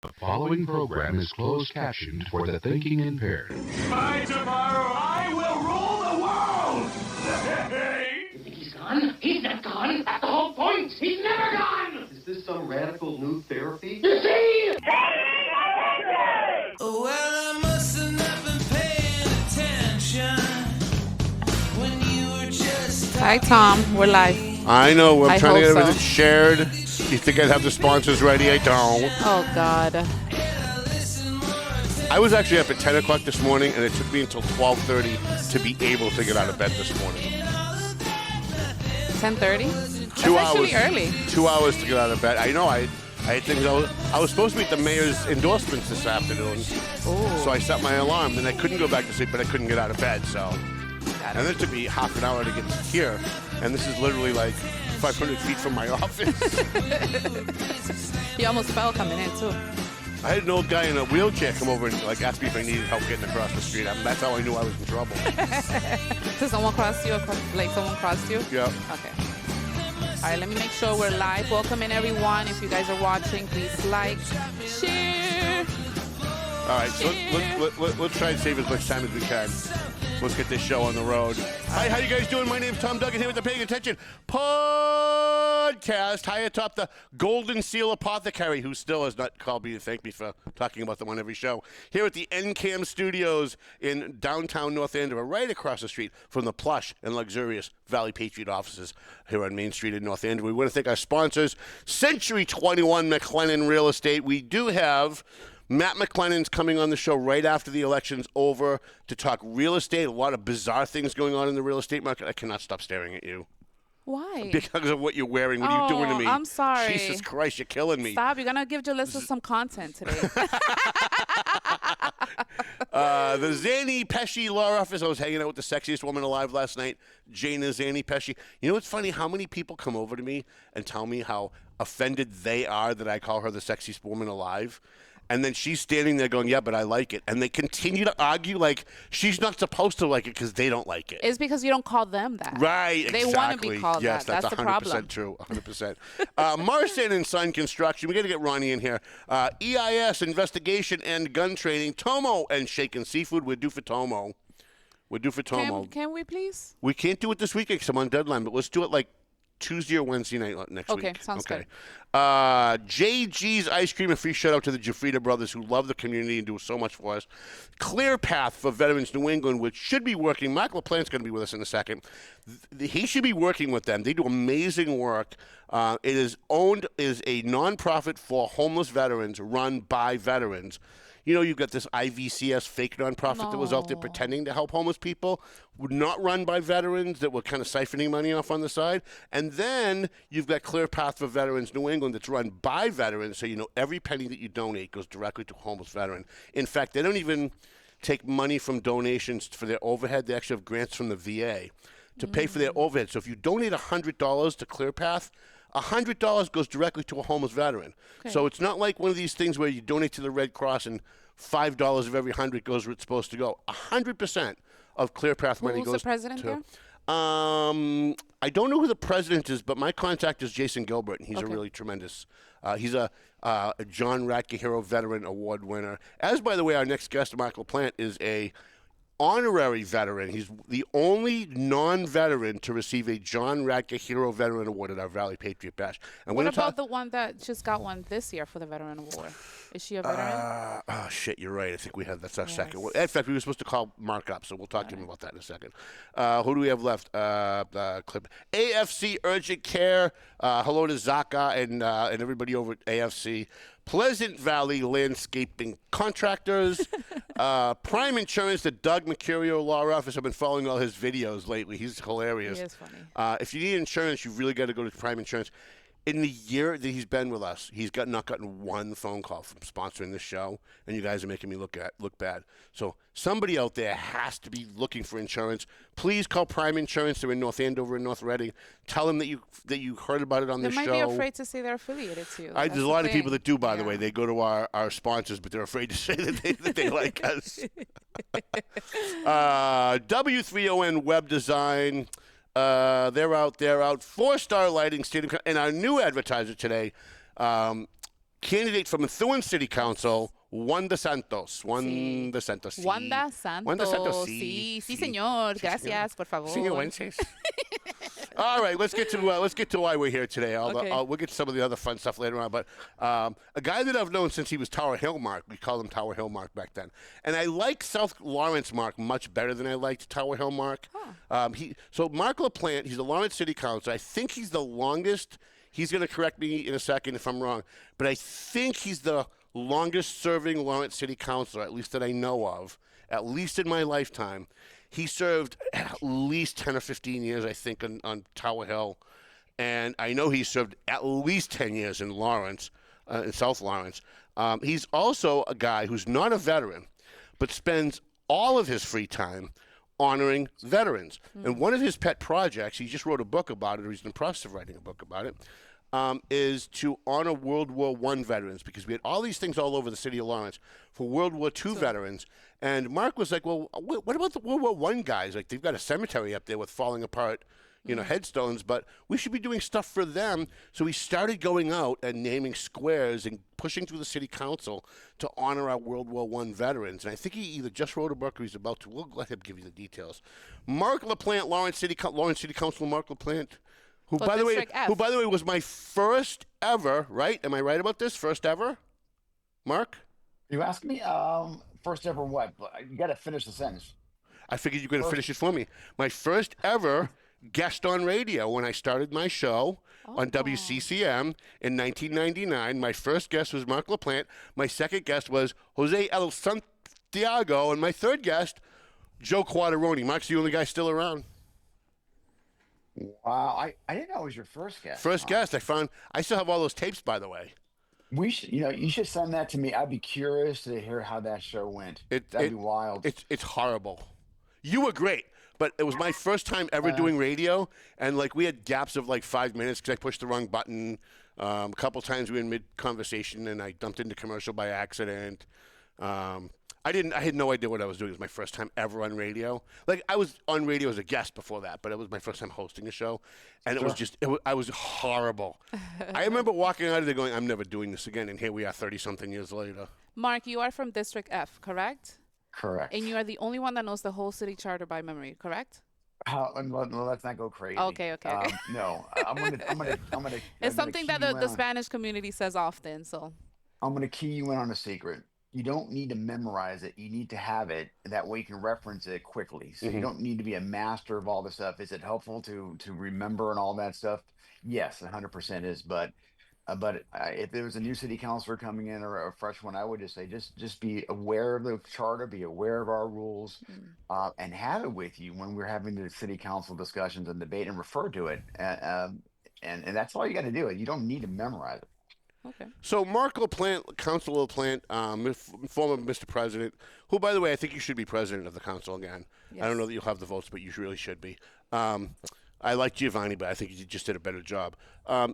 The following program is closed captioned for the thinking impaired. By tomorrow, I will rule the world! You think he's gone? He's not gone. That's the whole point. He's never gone. Is this some radical new therapy? You see? Well, I must have not been paying attention when you were just. Hi, Tom. We're live. I know. I'm trying to get hope everything shared. You think I'd have the sponsors ready? I don't. Oh, God. I was actually up at 10 o'clock this morning, and it took me until 12:30 to be able to get out of bed this morning. 10:30? 2 That's hours. actually early. 2 hours to get out of bed. I know. I had things. I was supposed to be at the mayor's endorsements this afternoon, Ooh. so I set my alarm, and I couldn't go back to sleep, but I couldn't get out of bed. So, Got and it. it took me half an hour to get here, and this is literally like 500 feet from my office. You almost fell coming in, too. I had an old guy in a wheelchair come over and like ask me if I needed help getting across the street. That's how I knew I was in trouble. Did someone cross you? Like someone crossed you? Yeah. Okay. All right, let me make sure we're live. Welcome in, everyone. If you guys are watching, please like, share. All right, so let's try and save as much time as we can. Let's get this show on the road. Hi, how you guys doing? My name's Tom Duggan here with the Paying Attention Podcast. High atop the Golden Seal Apothecary, who still has not called me to thank me for talking about them on every show. Here at the NCAM Studios in downtown North Andover, right across the street from the plush and luxurious Valley Patriot offices here on Main Street in North Andover. We want to thank our sponsors, Century 21 McLennan Real Estate. We do have Matt McLennan's coming on the show right after the election's over to talk real estate. A lot of bizarre things going on in the real estate market. I cannot stop staring at you. Why? Because of what you're wearing. What are you doing to me? I'm sorry. Jesus Christ, you're killing me. Stop. You're going to give Jalissa some content today. The Zanny Pesci Law Office. I was hanging out with the sexiest woman alive last night, Jana Zanny Pesci. You know what's funny? How many people come over to me and tell me how offended they are that I call her the sexiest woman alive? And then she's standing there going, yeah, but I like it. And they continue to argue like she's not supposed to like it because they don't like it. It's because you don't call them that. Right, They exactly. want to be called yes, that. That's the 100% problem. true, 100%. Marcin and Son Construction. We got to get Ronnie in here. EIS, Investigation and Gun Training. Tomo and Shaken Seafood. We're due for Tomo. We're due for Tomo. Can we, please? We can't do it this weekend because I'm on deadline, but let's do it like Tuesday or Wednesday night next week. Okay, sounds good. JG's Ice Cream, a free shout out to the Jafrida brothers who love the community and do so much for us. Clear Path for Veterans New England, which should be working. Marc Laplante's going to be with us in a second. He should be working with them. They do amazing work. It is a nonprofit for homeless veterans run by veterans. You know, you've got this IVCS fake nonprofit that was out there pretending to help homeless people, not run by veterans, that were kind of siphoning money off on the side. And then you've got Clear Path for Veterans New England that's run by veterans, so you know every penny that you donate goes directly to a homeless veteran. In fact, they don't even take money from donations for their overhead. They actually have grants from the VA to pay for their overhead. So if you donate $100 to Clear Path, $100 goes directly to a homeless veteran. Okay. So it's not like one of these things where you donate to the Red Cross and $5 of every 100 goes where it's supposed to go. 100% of Clear Path money goes to... Who's the president there? I don't know who the president is, but my contact is Jason Gilbert, and he's a really tremendous... he's a John Radke Hero Veteran Award winner. As, by the way, our next guest, Marc Laplante, is a honorary veteran. He's the only non-veteran to receive a John Radke Hero Veteran Award at our Valley Patriot Bash. And what about the one that just got one this year for the Veteran Award? Is she a veteran? Oh, shit, you're right. I think that's our second. In fact, we were supposed to call Marc up, so we'll talk to him about that in a second. Who do we have left? Clip. AFC Urgent Care. Hello to Zaka and everybody over at AFC. Pleasant Valley Landscaping Contractors. Prime Insurance, the Doug Mercurio Law Office. I've been following all his videos lately. He's hilarious. He is funny. If you need insurance, you've really got to go to Prime Insurance. In the year that he's been with us, he's not gotten one phone call from sponsoring this show, and you guys are making me look bad. So somebody out there has to be looking for insurance. Please call Prime Insurance. They're in North Andover and North Reading. Tell them that you heard about it on the show. They might be afraid to say they're affiliated to you. There's a lot of people that do, by the way. They go to our sponsors, but they're afraid to say that they like us. W3ON Web Design. They're out. 4-star lighting, stadium, and our new advertiser today, candidate for Methuen City Council, Wanda Santos. Sí. Wanda Santos. Sí. Wanda Santos. Wanda Santos. Sí, sí, señor. Sí, Gracias, señor. por favor. Señor Wednesdays. All right, let's get to why we're here today. Okay. We'll get to some of the other fun stuff later on. But a guy that I've known since he was Tower Hill Marc, we called him Tower Hill Marc back then, and I like South Lawrence Marc much better than I liked Tower Hill Marc. Huh. So Marc Laplante, he's the Lawrence City Council. I think he's the longest. He's going to correct me in a second if I'm wrong, but I think he's the longest-serving Lawrence City Councilor, at least that I know of, at least in my lifetime. He served at least 10 or 15 years, I think, on Tower Hill. And I know he served at least 10 years in Lawrence, in South Lawrence. He's also a guy who's not a veteran, but spends all of his free time honoring veterans. And one of his pet projects, he just wrote a book about it, or he's in the process of writing a book about it, is to honor World War I veterans, because we had all these things all over the city of Lawrence for World War II veterans. And Marc was like, well, what about the World War I guys? Like, they've got a cemetery up there with falling apart, headstones, but we should be doing stuff for them. So we started going out and naming squares and pushing through the city council to honor our World War I veterans. And I think he either just wrote a book or he's about to. We'll let him give you the details. Marc Laplante, Lawrence City Councilor Marc Laplante, who, by the way, was my first ever, right? Am I right about this? First ever? Marc? You ask me? First ever what? You got to finish the sentence. I figured you were going to finish it for me. My first ever guest on radio when I started my show on WCCM in 1999. My first guest was Marc Laplante. My second guest was Jose El Santiago. And my third guest, Joe Quateroni. Marc's the only guy still around. Wow, I didn't know it was your first guest. First guest. I still have all those tapes, by the way. We should, you should send that to me. I'd be curious to hear how that show went. That'd be wild. It's horrible. You were great, but it was my first time ever doing radio, and like we had gaps of like 5 minutes because I pushed the wrong button. A couple times we were in mid conversation and I dumped into commercial by accident. I had no idea what I was doing. It was my first time ever on radio. Like, I was on radio as a guest before that, but it was my first time hosting a show. And I was horrible. I remember walking out of there going, I'm never doing this again. And here we are 30-something years later. Marc, you are from District F, correct? Correct. And you are the only one that knows the whole city charter by memory, correct? Let's not go crazy. Okay. No, I'm gonna. It's something that the Spanish community says often, so. I'm gonna key you in on a secret. You don't need to memorize it. You need to have it. That way you can reference it quickly. So you don't need to be a master of all this stuff. Is it helpful to remember and all that stuff? Yes, 100% is. But if there was a new city councilor coming in or a fresh one, I would just say just be aware of the charter, be aware of our rules, and have it with you when we're having the city council discussions and debate, and refer to it. And that's all you got to do. You don't need to memorize it. Okay. So Marc Laplante, Councilor Laplante, former Mr. President, who, by the way, I think you should be president of the council again. Yes. I don't know that you'll have the votes, but you really should be. I like Giovanni, but I think you just did a better job.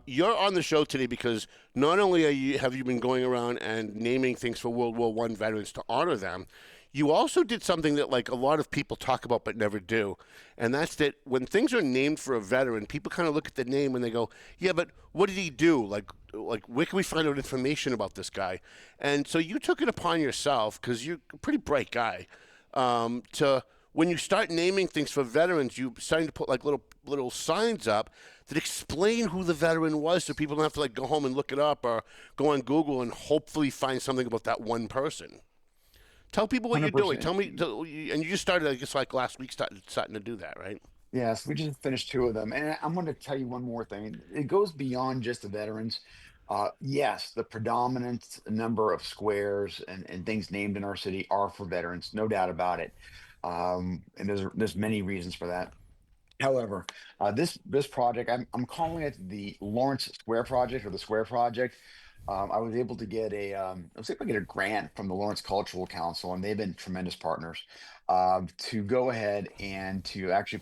You're on the show today because not only have you been going around and naming things for World War I veterans to honor them, you also did something that like a lot of people talk about but never do, and that's that when things are named for a veteran, people kind of look at the name and they go, yeah, but what did he do? Like where can we find out information about this guy? And so you took it upon yourself, because you're a pretty bright guy, to when you start naming things for veterans, you starting to put like little signs up that explain who the veteran was, so people don't have to like go home and look it up or go on Google and hopefully find something about that one person. Tell people what 100%. You're doing. Tell me, and you just started, I guess, like last week, starting to do that, right? Yes, we just finished 2 of them, and I'm going to tell you one more thing. It goes beyond just the veterans. Yes, the predominant number of squares and things named in our city are for veterans, no doubt about it. And there's many reasons for that. However, this project, I'm calling it the Lawrence Square Project, or the Square Project. I was able to get a grant from the Lawrence Cultural Council, and they've been tremendous partners, to go ahead and to actually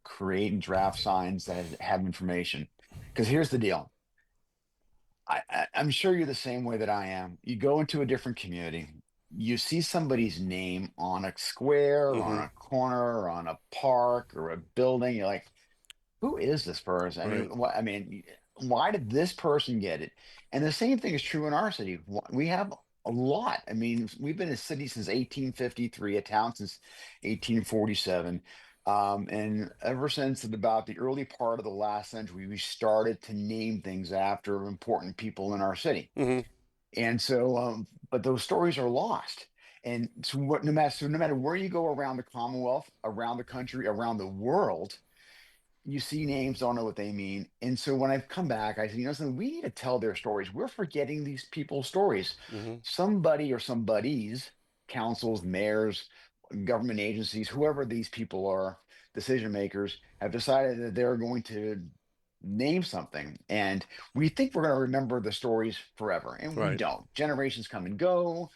create and draft signs that have information. Because here's the deal. I'm sure you're the same way that I am. You go into a different community, you see somebody's name on a square, or on a corner, or on a park, or a building. You're like, who is this person? Right. I mean, why did this person get it? And the same thing is true in our city. We have a lot. I mean, we've been a city since 1853, a town since 1847. And ever since about the early part of the last century, we started to name things after important people in our city. Mhm. And so, but those stories are lost. And so, no matter where you go around the Commonwealth, around the country, around the world, you see names, don't know what they mean. And so when I've come back, I said, something, we need to tell their stories. We're forgetting these people's stories. Mhm. Somebody or somebody's councils, mayors, government agencies, whoever these people are, decision makers, have decided that they're going to name something. And we think we're going to remember the stories forever. And we Right. don't. Generations come and go,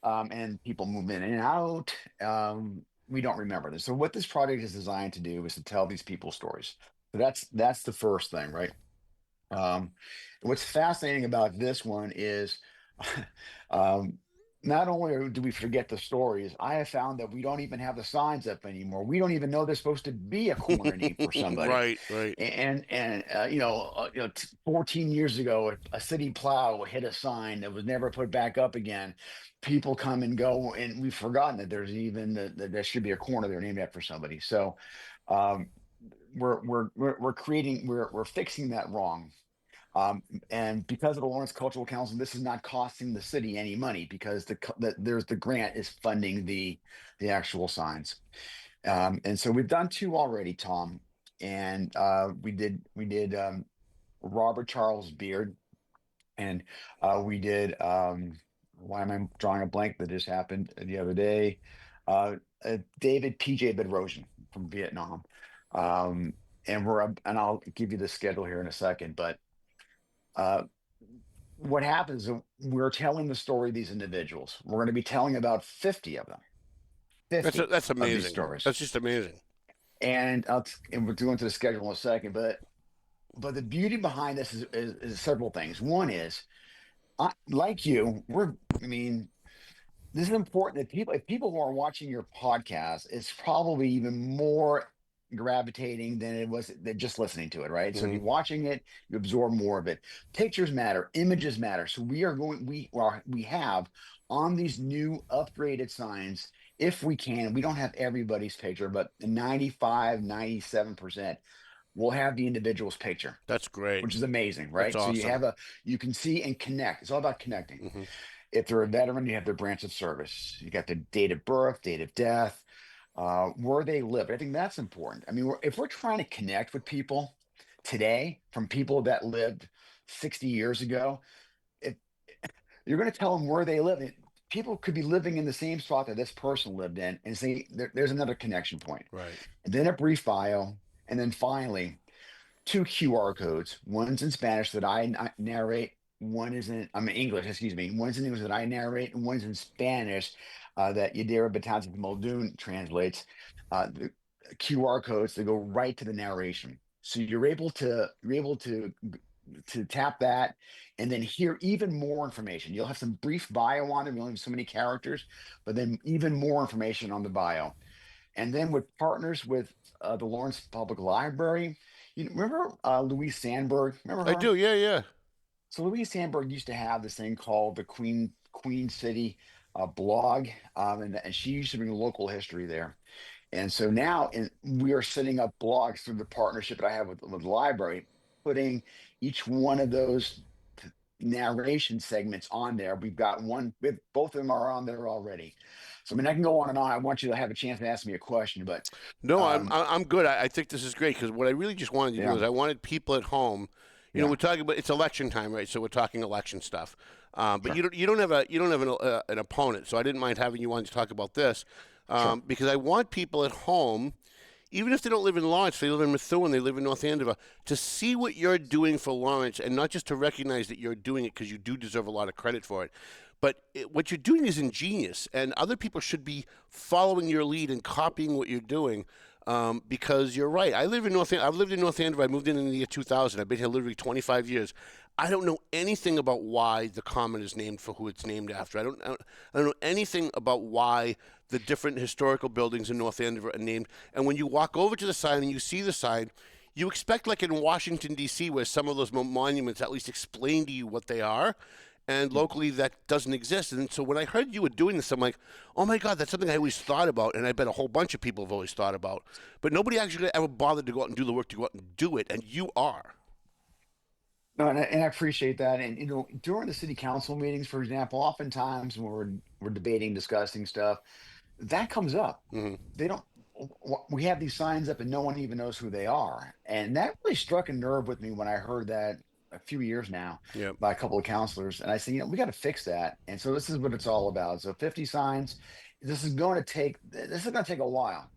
and people move in and out. We don't remember this. So what this project is designed to do is to tell these people's stories. So that's the first thing, right? What's fascinating about this one is um, not only do we forget the stories, I have found that we don't even have the signs up anymore. We don't even know there's supposed to be a corner name for somebody. Right, right. And 14 years ago, a city plow hit a sign that was never put back up again. People come and go, and we've forgotten that there's even that there should be a corner there named after somebody. So um, we're fixing that wrong. And because of the Lawrence Cultural Council, this is not costing the city any money because there's the grant is funding the actual signs. And so we've done two already, Tom. And we did Robert Charles Beard, and we did why am I drawing a blank that just happened the other day? David P.J. Bedrosian from Vietnam. And I'll give you the schedule here in a second, but what happens is we're telling the story of these individuals. We're going to be telling about 50 of them. 50 That's of these amazing. stories. That's just amazing. And we'll go into the schedule in a second, but the beauty behind this is several things. One is, like you, this is important that if people who are watching your podcast, it's probably even more gravitating than it was than just listening to it, right? So if you're watching it, you absorb more of it. Pictures matter, images matter. So we have on these new upgraded signs, if we can, we don't have everybody's picture, but 97% we'll have the individual's picture. That's great. Which is amazing, right? That's awesome. So you can see and connect. It's all about connecting. If they're a veteran, you have their branch of service. You got the date of birth, date of death, where they live. I think that's important. I mean, if we're trying to connect with people today from people that lived 60 years ago, if you're going to tell them where they live, people could be living in the same spot that this person lived in, and say there's another connection point. Right. And then a brief bio, and then finally 2 QR codes. One's in Spanish that I narrate. One is in English, excuse me. One's in English that I narrate, and one's in Spanish that Yadira Batanzas Muldoon translates. The QR codes that go right to the narration, so you're able to tap that and then hear even more information. You'll have some brief bio on there. We only have so many characters, but then even more information on the bio. And then with partners with the Lawrence Public Library, you remember Louise Sandberg? Remember her? I do, yeah. So Louise Sandberg used to have this thing called the Queen City blog, and she used to bring local history there. And so now we are setting up blogs through the partnership that I have with the library, putting each one of those narration segments on there. We've got one, both of them are on there already. So I mean, I can go on and on. I want you to have a chance to ask me a question, but no, I'm good. I think this is great because what I really just wanted to do is I wanted people at home. You know, we're talking about it's election time, right? So we're talking election stuff. But you don't have an opponent, so I didn't mind having you on to talk about this because I want people at home, even if they don't live in Lawrence, they live in Methuen, they live in North Andover, to see what you're doing for Lawrence, and not just to recognize that you're doing it because you do deserve a lot of credit for it. But what you're doing is ingenious, and other people should be following your lead and copying what you're doing. Because you're right. I've lived in North Andover. I moved in the year 2000. I've been here literally 25 years. I don't know anything about why the common is named for who it's named after. I don't know anything about why the different historical buildings in North Andover are named. And when you walk over to the sign and you see the sign, you expect, like in Washington, D.C., where some of those monuments at least explain to you what they are, and locally that doesn't exist. And so when I heard you were doing this, I'm like, oh my God, that's something I always thought about, and I bet a whole bunch of people have always thought about. But nobody actually ever bothered to go out and do the work to go out and do it, and you are. No, and I appreciate that. And during the city council meetings, for example, oftentimes when we're debating, discussing stuff, that comes up. Mm-hmm. They don't. We have these signs up, and no one even knows who they are. And that really struck a nerve with me when I heard that a few years now Yep. by a couple of counselors. And I said, we got to fix that. And so this is what it's all about. So 50 signs. This is going to take a while.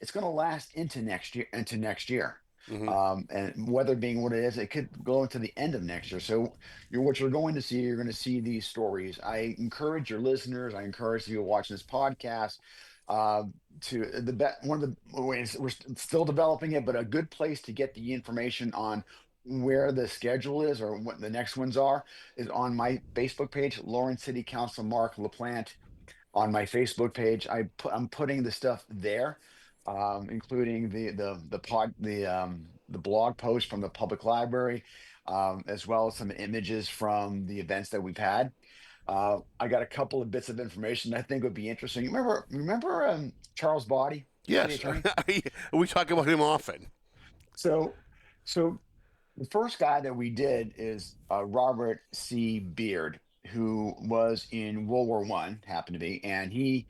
It's going to last into next year. Mm-hmm. And weather being what it is, it could go into the end of next year. So what you're going to see, you're going to see these stories. I encourage your listeners. I encourage you watching this podcast to one of the ways we're still developing it, but a good place to get the information on where the schedule is or what the next ones are is on my Facebook page, Lawrence City Council Marc Laplante. On my Facebook page, I'm putting the stuff there, including the blog post from the public library, as well as some images from the events that we've had. I got a couple of bits of information I think would be interesting. Remember Charles Body, city Yes. attorney? We talk about him often. So, so the first guy that we did is Robert C. Beard, who was in World War One, happened to be, and he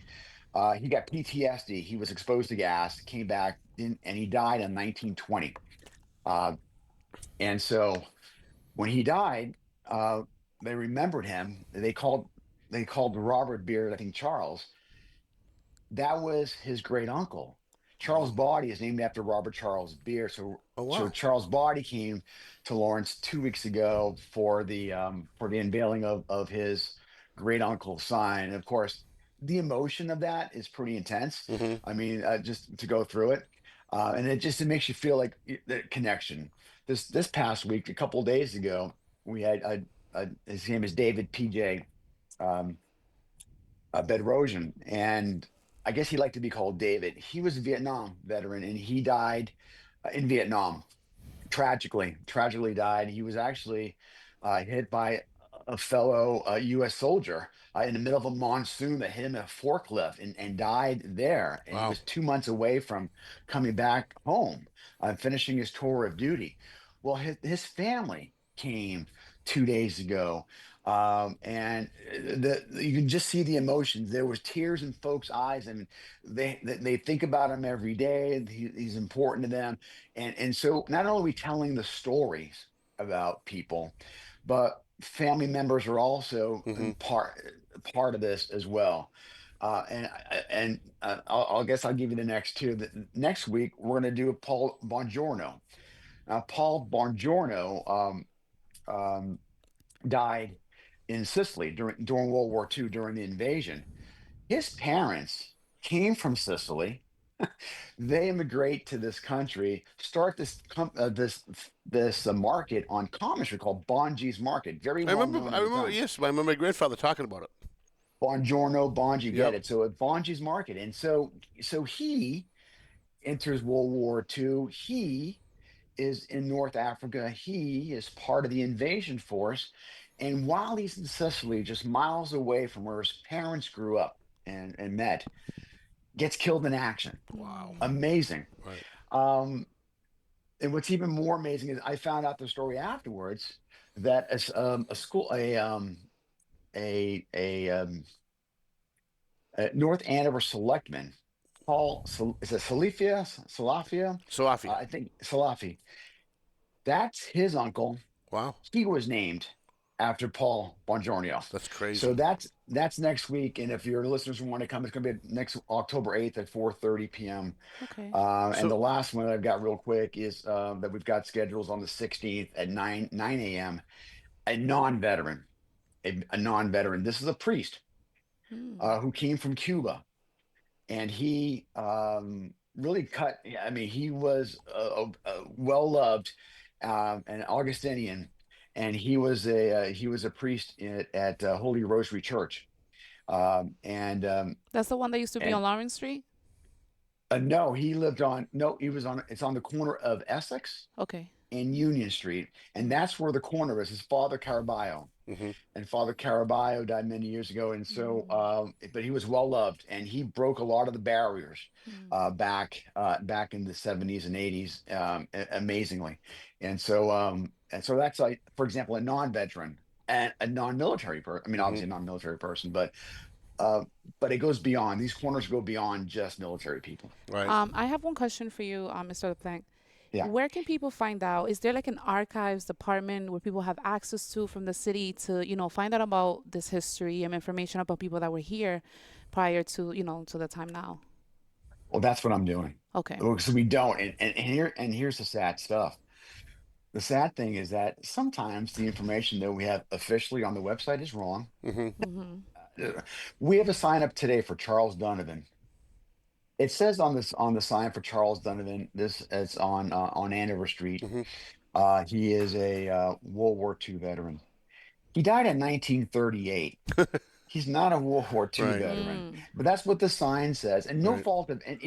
got PTSD. He was exposed to gas, came back, and he died in 1920. Uh, and so when he died, they remembered him. They called Robert Beard, I think Charles. That was his great uncle. Charles Body is named after Robert Charles Beard. So Oh so wow. Charles Body came to Lawrence 2 weeks ago for the unveiling of his great uncle's sign. And of course, the emotion of that is pretty intense. Mm-hmm. I mean, just to go through it, and it makes you feel like the connection. This past week, a couple of days ago, we had his name is David PJ. Um, Bedrosian, and I guess he liked to be called David. He was a Vietnam veteran, and he died in Vietnam. Tragically died. He was actually hit by a fellow U.S. soldier in the middle of a monsoon that hit him at a forklift and died there. And he Wow. was 2 months away from coming back home, finishing his tour of duty. Well, his family came 2 days ago, and you can just see the emotions. There was tears in folks' eyes, and they think about him every day. He's important to them, and so not only are we telling the stories about people, but family members are also Mm-hmm. part of this as well. I guess I'll give you the next two. Next week we're going to do a Paul Bongiorno. Now, Paul Bongiorno died in Sicily during World War II during the invasion. His parents came from Sicily. They immigrate to this country, start this market on Common Street called Bonji's Market, very I well remember. known I at the remember. time. Yes, I remember my grandfather talking about it. Bongiorno, Bonji, get Yep. it? So at Bonji's Market, and so he enters World War II. He is in North Africa. He is part of the invasion force. And while he's in Sicily, just miles away from where his parents grew up and met, gets killed in action. Wow. Amazing. Right. Um, and what's even more amazing is I found out the story afterwards that as a school, a North Andover selectman, is it Salafia? Salafi. I think Salafi. That's his uncle. Wow. He was named after Paul Bongiorno. That's crazy. So that's next week. And if your listeners want to come, it's going to be next October 8th at 4:30 p.m. Okay. And the last one that I've got real quick is that we've got schedules on the 16th at 9 a.m. A non-veteran, a non-veteran. This is a priest who came from Cuba, and he really cut. I mean, he was well loved, an Augustinian, and he was a priest at Holy Rosary Church, That's the one that used to be and on Lawrence Street? No, he lived on. No, he was on. It's on the corner of Essex Okay. and Union Street, and that's where the corner is. His father Caraballo, Hmm. and Father Caraballo died many years ago, and so, but he was well loved, and he broke a lot of the barriers back in the 70s and 80s, amazingly, and so that's like, for example, a non-veteran and a non-military person. I mean, Hmm. obviously a non-military person, uh, but it goes beyond. These corners go beyond just military people. Right. I have one question for you, Mr. Laplante. Yeah. Where can people find out? Is there like an archives department where people have access to from the city to, find out about this history and information about people that were here prior to, to the time now? Well, that's what I'm doing. Okay. So we don't, and here's the sad stuff. The sad thing is that sometimes the information that we have officially on the website is wrong. Hmm. We have a sign up today for Charles Donovan. It says on the sign for Charles Donovan, this it's on Andover Street. Hmm. He is a World War II veteran. He died in 1938. He's not a World War II Right. veteran, but that's what the sign says. And no Right. fault of, and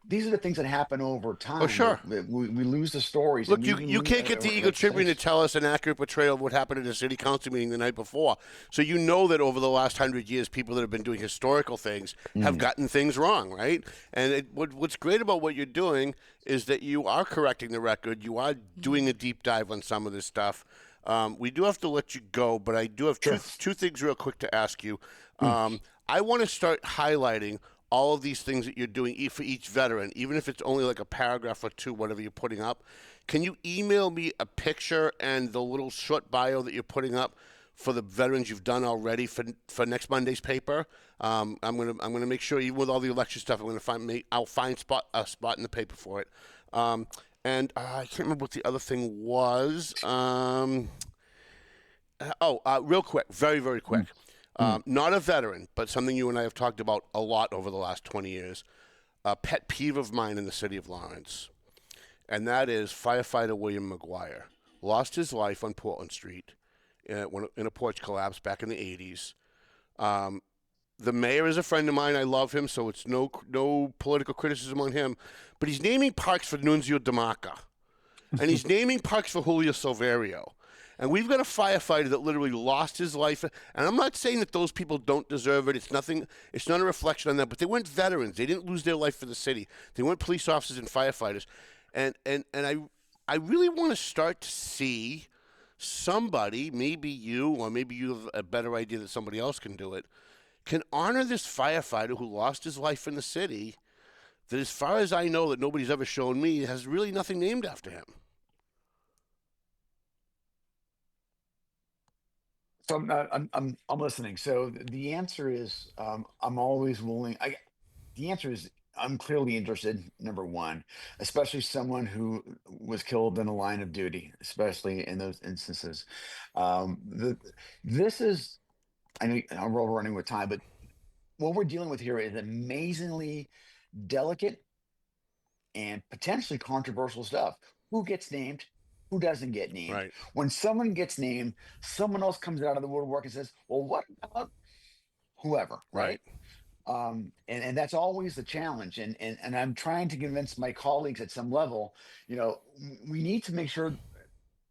these are the things that happen over time. Oh, sure. We lose the stories. Look, and you, we you lose- can't get the Eagle Tribune to tell us an accurate portrayal of what happened at a city council meeting the night before. So you know that over the last 100 years, people that have been doing historical things have gotten things wrong, right? And what's great about what you're doing is that you are correcting the record. You are doing a deep dive on some of this stuff. We do have to let you go, but I do have two things real quick to ask you. I want to start highlighting all of these things that you're doing for each veteran, even if it's only like a paragraph or two, whatever you're putting up. Can you email me a picture and the little short bio that you're putting up for the veterans you've done already for next Monday's paper? I'm gonna make sure, even with all the election stuff, I'll find a spot in the paper for it. And I can't remember what the other thing was. Real quick, very, very quick. Not a veteran, but something you and I have talked about a lot over the last 20 years. A pet peeve of mine in the city of Lawrence, and that is firefighter William McGuire. Lost his life on Portland Street in a porch collapse back in the 80s. The mayor is a friend of mine. I love him, so it's no political criticism on him. But he's naming parks for Nunzio Damaca, and he's naming parks for Julio Silverio. And we've got a firefighter that literally lost his life. And I'm not saying that those people don't deserve it. It's not a reflection on them. But they weren't veterans. They didn't lose their life for the city. They weren't police officers and firefighters. And I really want to start to see somebody, maybe you, or maybe you have a better idea that somebody else can do it, can honor this firefighter who lost his life in the city that, as far as I know, that nobody's ever shown me, has really nothing named after him. So I'm listening. So the answer is, I'm always willing. The answer is, I'm clearly interested. Number one, especially someone who was killed in a line of duty, especially in those instances. This is, I know I'm running with time, but what we're dealing with here is amazingly delicate and potentially controversial stuff. Who gets named? Who doesn't get named? Right. When someone gets named, someone else comes out of the woodwork and says, "Well, what about whoever?" Right. And that's always the challenge. And I'm trying to convince my colleagues at some level, we need to make sure.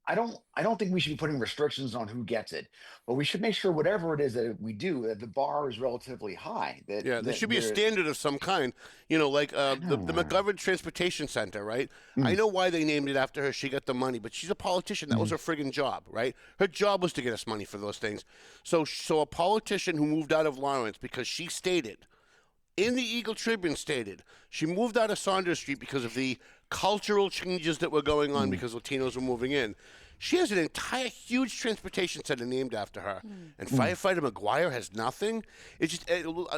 I don't think we should be putting restrictions on who gets it, but we should make sure whatever it is that we do, that the bar is relatively high. There should be a standard of some kind, like the McGovern Transportation Center, right? I know why they named it after her. She got the money, but she's a politician. That was her friggin' job, right? Her job was to get us money for those things. So a politician who moved out of Lawrence because she stated, in the Eagle Tribune stated, she moved out of Saunders Street because of the cultural changes that were going on because Latinos were moving in. She has an entire huge transportation center named after her. And firefighter McGuire has nothing. It's just,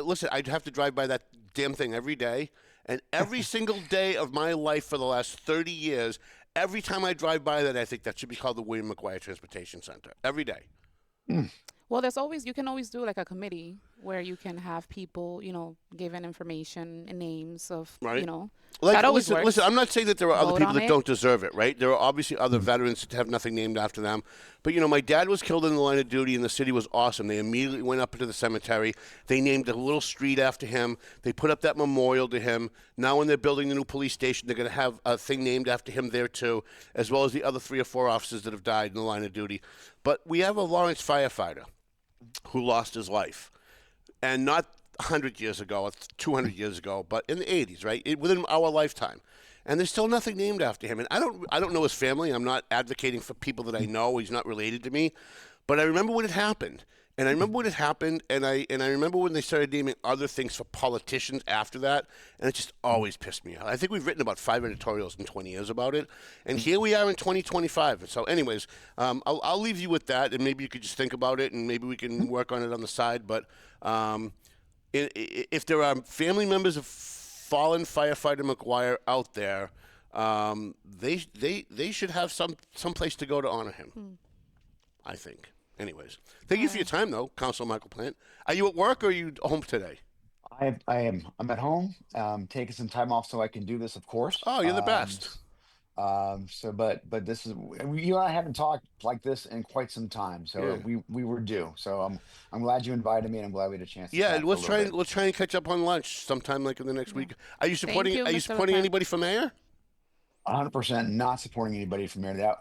listen, I'd have to drive by that damn thing every day. And every single day of my life for the last 30 years, every time I drive by that, I think that should be called the William McGuire Transportation Center. Every day. Well, you can always do like a committee where you can have people, given information and names of, Right. that Like, always listen, works. I'm not saying that there are other Vote people on that it. don't deserve it, right? There are obviously other veterans that have nothing named after them. But, my dad was killed in the line of duty, and the city was awesome. They immediately went up into the cemetery. They named a little street after him. They put up that memorial to him. Now when they're building the new police station, they're going to have a thing named after him there, too, as well as the other 3 or 4 officers that have died in the line of duty. But we have a Lawrence firefighter who lost his life. And not 100 years ago, or 200 years ago, but in the 80s, right? Within our lifetime. And there's still nothing named after him. And I don't know his family. I'm not advocating for people that I know. He's not related to me. But I remember when it happened. And I remember when it happened, and I remember when they started naming other things for politicians after that, and it just always pissed me off. I think we've written about 5 editorials in 20 years about it, and here we are in 2025. And so anyways, I'll leave you with that, and maybe you could just think about it, and maybe we can work on it on the side. But if there are family members of fallen firefighter McGuire out there, they should have some place to go to honor him, I think. Anyways, thank you for your time, though, Councilor Michael Plant. Are you at work or are you home today? I am. I'm at home, taking some time off so I can do this, of course. Oh, you're the best. But this is, you and I haven't talked like this in quite some time, so Yeah. we were due. So I'm glad you invited me, and I'm glad we had a chance to Yeah, chat for a let's little bit. let's try and catch up on lunch sometime, like in the next week. Are you supporting? you, Are you Mr. supporting Laplante. anybody for mayor? 100% not supporting anybody from there.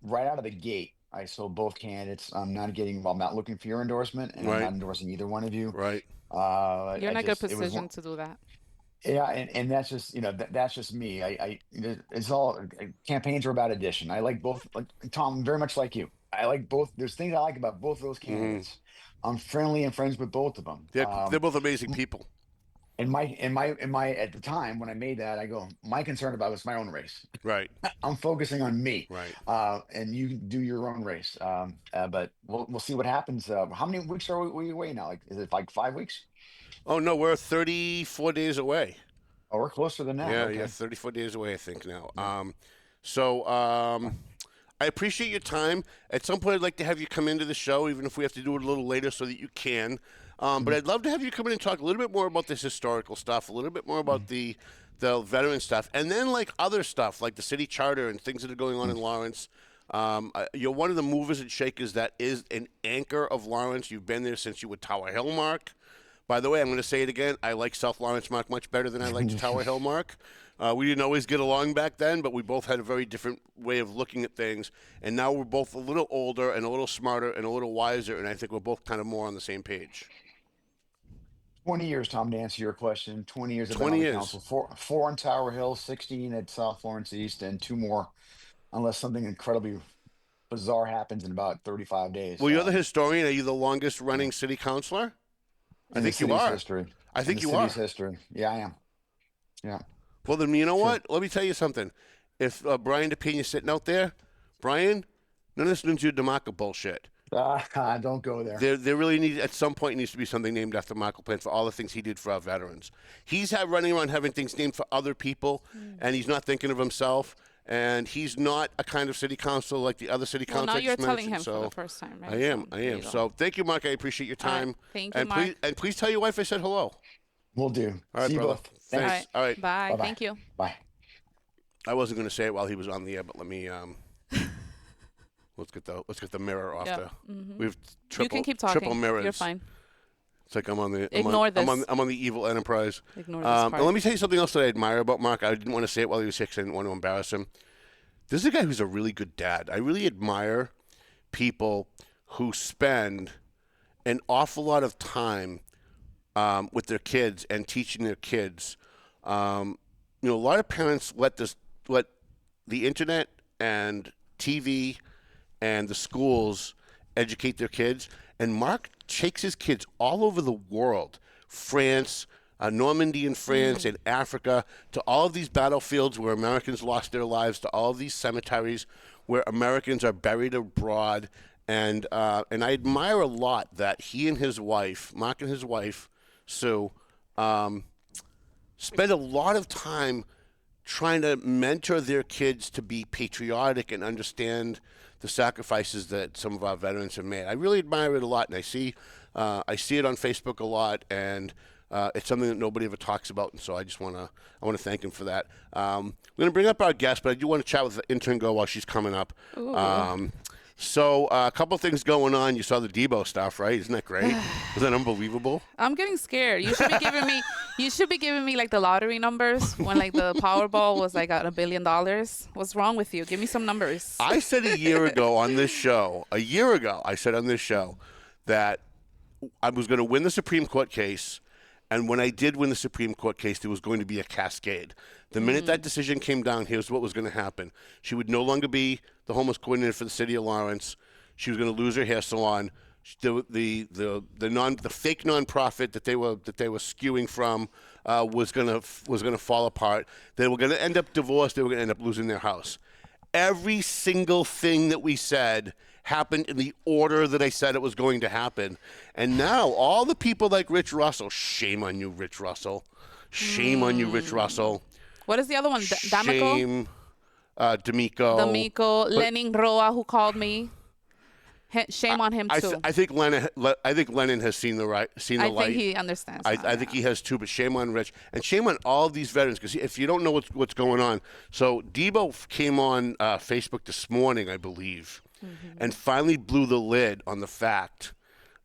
Right out of the gate, I sold both candidates. I'm not getting involved. I'm not looking for your endorsement, and I'm Right. not endorsing either one of you. Right. You're in a good it was position to do that. Yeah, and that's just that's just me. It's all campaigns are about addition. I like both. Like Tom, very much like you. I like both. There's things I like about both of those candidates. I'm friendly and friends with both of them. They're both amazing people. And my at the time when I made that, I go, my concern about was my own race. Right. I'm focusing on me. Right. And you do your own race. But we'll see what happens. How many weeks are we away now? Like, is it like 5 weeks? Oh no, we're 34 days away. Oh, we're closer than that. Yeah, Okay. yeah, 34 days away, I think now. I appreciate your time. At some point, I'd like to have you come into the show, even if we have to do it a little later, so that you can. But I'd love to have you come in and talk a little bit more about this historical stuff, a little bit more about the veteran stuff, and then like other stuff, like the city charter and things that are going on in Lawrence. You're one of the movers and shakers that is an anchor of Lawrence. You've been there since you were Tower Hill, Marc. By the way, I'm going to say it again. I like South Lawrence Marc much better than I liked Tower Hill Marc. We didn't always get along back then, but we both had a very different way of looking at things. And now we're both a little older and a little smarter and a little wiser, and I think we're both kind of more on the same page. 20 years, Tom, to answer your question. 20 years. 20 years. Council. Four on Tower Hill, 16 at South Florence East, and 2 more, unless something incredibly bizarre happens in about 35 days. Well, you're the historian. Are you the longest running city councilor? I think you are. History. I think you in the are. city's history. Yeah, I am. Yeah. Well, then you know what? Let me tell you something. If Brian DePina's sitting out there, Brian, none of this Nunzio DeMarco bullshit. Don't go there. There really needs, at some point, needs to be something named after Michael Plant for all the things he did for our veterans. He's running around having things named for other people, and he's not thinking of himself. And he's not a kind of city council like the other city council. Now you're telling him so for the first time, right? I am. So thank you, Marc. I appreciate your time. Thank you, and Marc. please tell your wife I said hello. We'll do. All right, See you brother. both. Thanks. All right. Bye. Bye-bye. Thank you. Bye. I wasn't going to say it while he was on the air, but let me. Let's get the mirror off there. Mm-hmm. We've You can keep talking. triple mirrors. You're fine. It's like I'm on the. Ignore this. I'm on the evil enterprise. Ignore this part. And let me tell you something else that I admire about Marc. I didn't want to say it while he was sick, so I didn't want to embarrass him. This is a guy who's a really good dad. I really admire people who spend an awful lot of time with their kids and teaching their kids. A lot of parents let the internet and TV and the schools educate their kids. And Marc takes his kids all over the world, France, Normandy in France and Africa, to all of these battlefields where Americans lost their lives, to all of these cemeteries where Americans are buried abroad. And I admire a lot that he and his wife, Marc and his wife, Sue, spend a lot of time trying to mentor their kids to be patriotic and understand the sacrifices that some of our veterans have made. I really admire it a lot, and I see I see it on Facebook a lot, and it's something that nobody ever talks about, and so I just want to thank him for that. We're going to bring up our guest, but I do want to chat with the intern girl while she's coming up. So a couple things going on. You saw the Debo stuff, right? Isn't that great? Isn't that unbelievable? I'm getting scared. You should be giving me like the lottery numbers when like the Powerball was like at $1 billion. What's wrong with you? Give me some numbers. I said a year ago on this show, that I was going to win the Supreme Court case. And when I did win the Supreme Court case, there was going to be a cascade. The minute that decision came down, here's what was going to happen. She would no longer be the homeless coordinator for the city of Lawrence. She was going to lose her hair salon. The fake nonprofit that they were skewing from was going to fall apart. They were going to end up divorced. They were going to end up losing their house. Every single thing that we said happened in the order that I said it was going to happen. And now all the people like Rich Russell, shame on you, Rich Russell. Shame on you, Rich Russell. What is the other one? D'Amico? Shame, D'Amico. Lenin Roa, who called me. Shame on him too. I think Lennon has seen the light. I think he understands. I think he has too, but shame on Rich and shame on all of these veterans. Because if you don't know what's going on, so Debo came on Facebook this morning, I believe, and finally blew the lid on the fact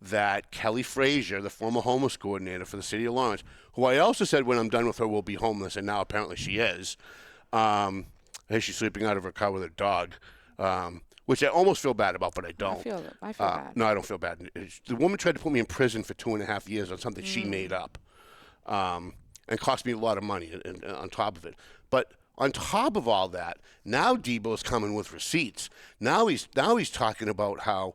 that Kelly Frazier, the former homeless coordinator for the city of Lawrence, who I also said when I'm done with her will be homeless, and now apparently she is. I think she's sleeping out of her car with her dog. Which I almost feel bad about, but I don't. I feel bad. No, I don't feel bad. The woman tried to put me in prison for 2.5 years on something she made up, and cost me a lot of money on top of it. But on top of all that, now Debo's coming with receipts. Now he's talking about how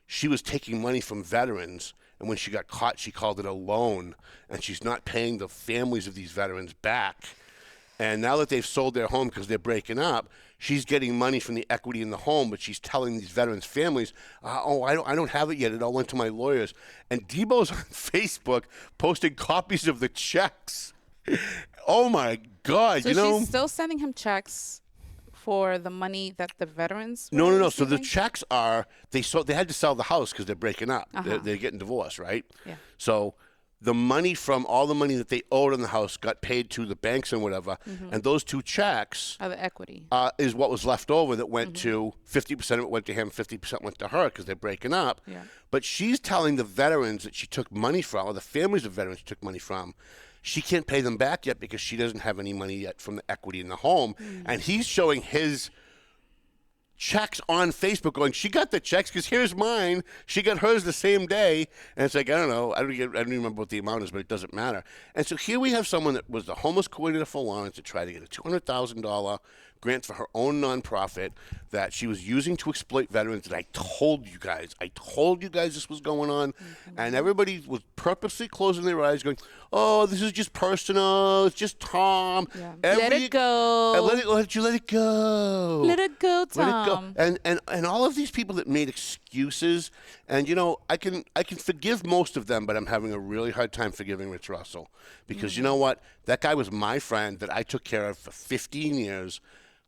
she was taking money from veterans, and when she got caught, she called it a loan, and she's not paying the families of these veterans back. And now that they've sold their home because they're breaking up, she's getting money from the equity in the home, but she's telling these veterans' families, I don't have it yet. It all went to my lawyers. And Debo's on Facebook posting copies of the checks. Oh, my God. So she's still sending him checks for the money that the veterans were No. receiving? So the checks are, they had to sell the house because they're breaking up. They're getting divorced, right? Yeah. So the money from all the money that they owed on the house got paid to the banks and whatever, and those two checks the equity is what was left over that went to 50% of it went to him, 50% went to her because they're breaking up. Yeah. But she's telling the veterans that she took money from, or the families of veterans she took money from, she can't pay them back yet because she doesn't have any money yet from the equity in the home. And he's showing his checks on Facebook going, she got the checks because here's mine. She got hers the same day. And it's like, I don't know. I don't even remember what the amount is, but it doesn't matter. And so here we have someone that was the homeless coordinator for Lawrence to try to get a $200,000 grant for her own nonprofit that she was using to exploit veterans. And I told you guys this was going on. And everybody was purposely closing their eyes going, oh, this is just personal. It's just Tom. Yeah. Let it go. Let it go. Let it go, Tom. Let it go. And all of these people that made excuses, and I can forgive most of them, but I'm having a really hard time forgiving Rich Russell because you know what? That guy was my friend that I took care of for 15 years.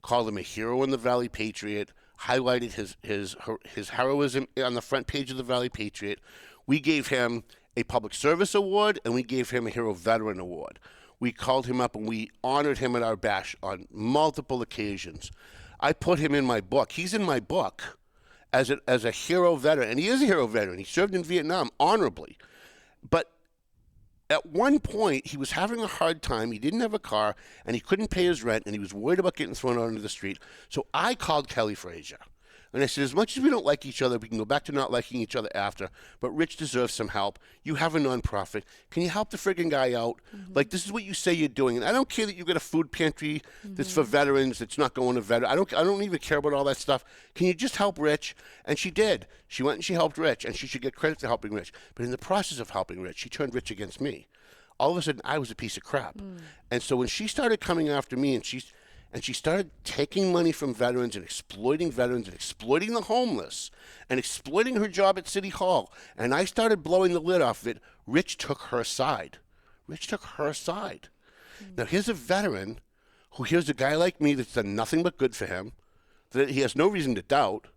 Called him a hero in the Valley Patriot, highlighted his heroism on the front page of the Valley Patriot. We gave him a public service award, and we gave him a Hero Veteran Award. We called him up, and we honored him at our bash on multiple occasions. I put him in my book. He's in my book as a hero veteran, and he is a hero veteran. He served in Vietnam honorably. But at one point, he was having a hard time. He didn't have a car, and he couldn't pay his rent, and he was worried about getting thrown out into the street. So I called Kelly Frazier, and I said, as much as we don't like each other, we can go back to not liking each other after, but Rich deserves some help. You have a nonprofit. Can you help the friggin' guy out? Like, this is what you say you're doing. And I don't care that you've got a food pantry that's for veterans that's not going to veterans. I don't even care about all that stuff. Can you just help Rich? And she did. She went and she helped Rich, and she should get credit for helping Rich. But in the process of helping Rich, she turned Rich against me. All of a sudden, I was a piece of crap. And so when she started coming after me, and she started taking money from veterans and exploiting the homeless and exploiting her job at City Hall, and I started blowing the lid off of it, Rich took her side. Now, here's a veteran who hears a guy like me that's done nothing but good for him, that he has no reason to doubt,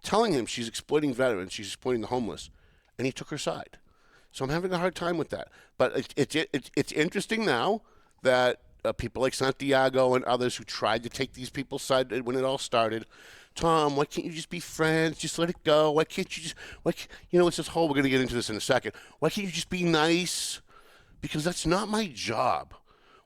telling him she's exploiting veterans, she's exploiting the homeless, and he took her side. So I'm having a hard time with that. But it's interesting now that people like Santiago and others who tried to take these people's side when it all started. Tom, why can't you just be friends? Just let it go. Why can't you just, it's this whole, we're going to get into this in a second. Why can't you just be nice? Because that's not my job.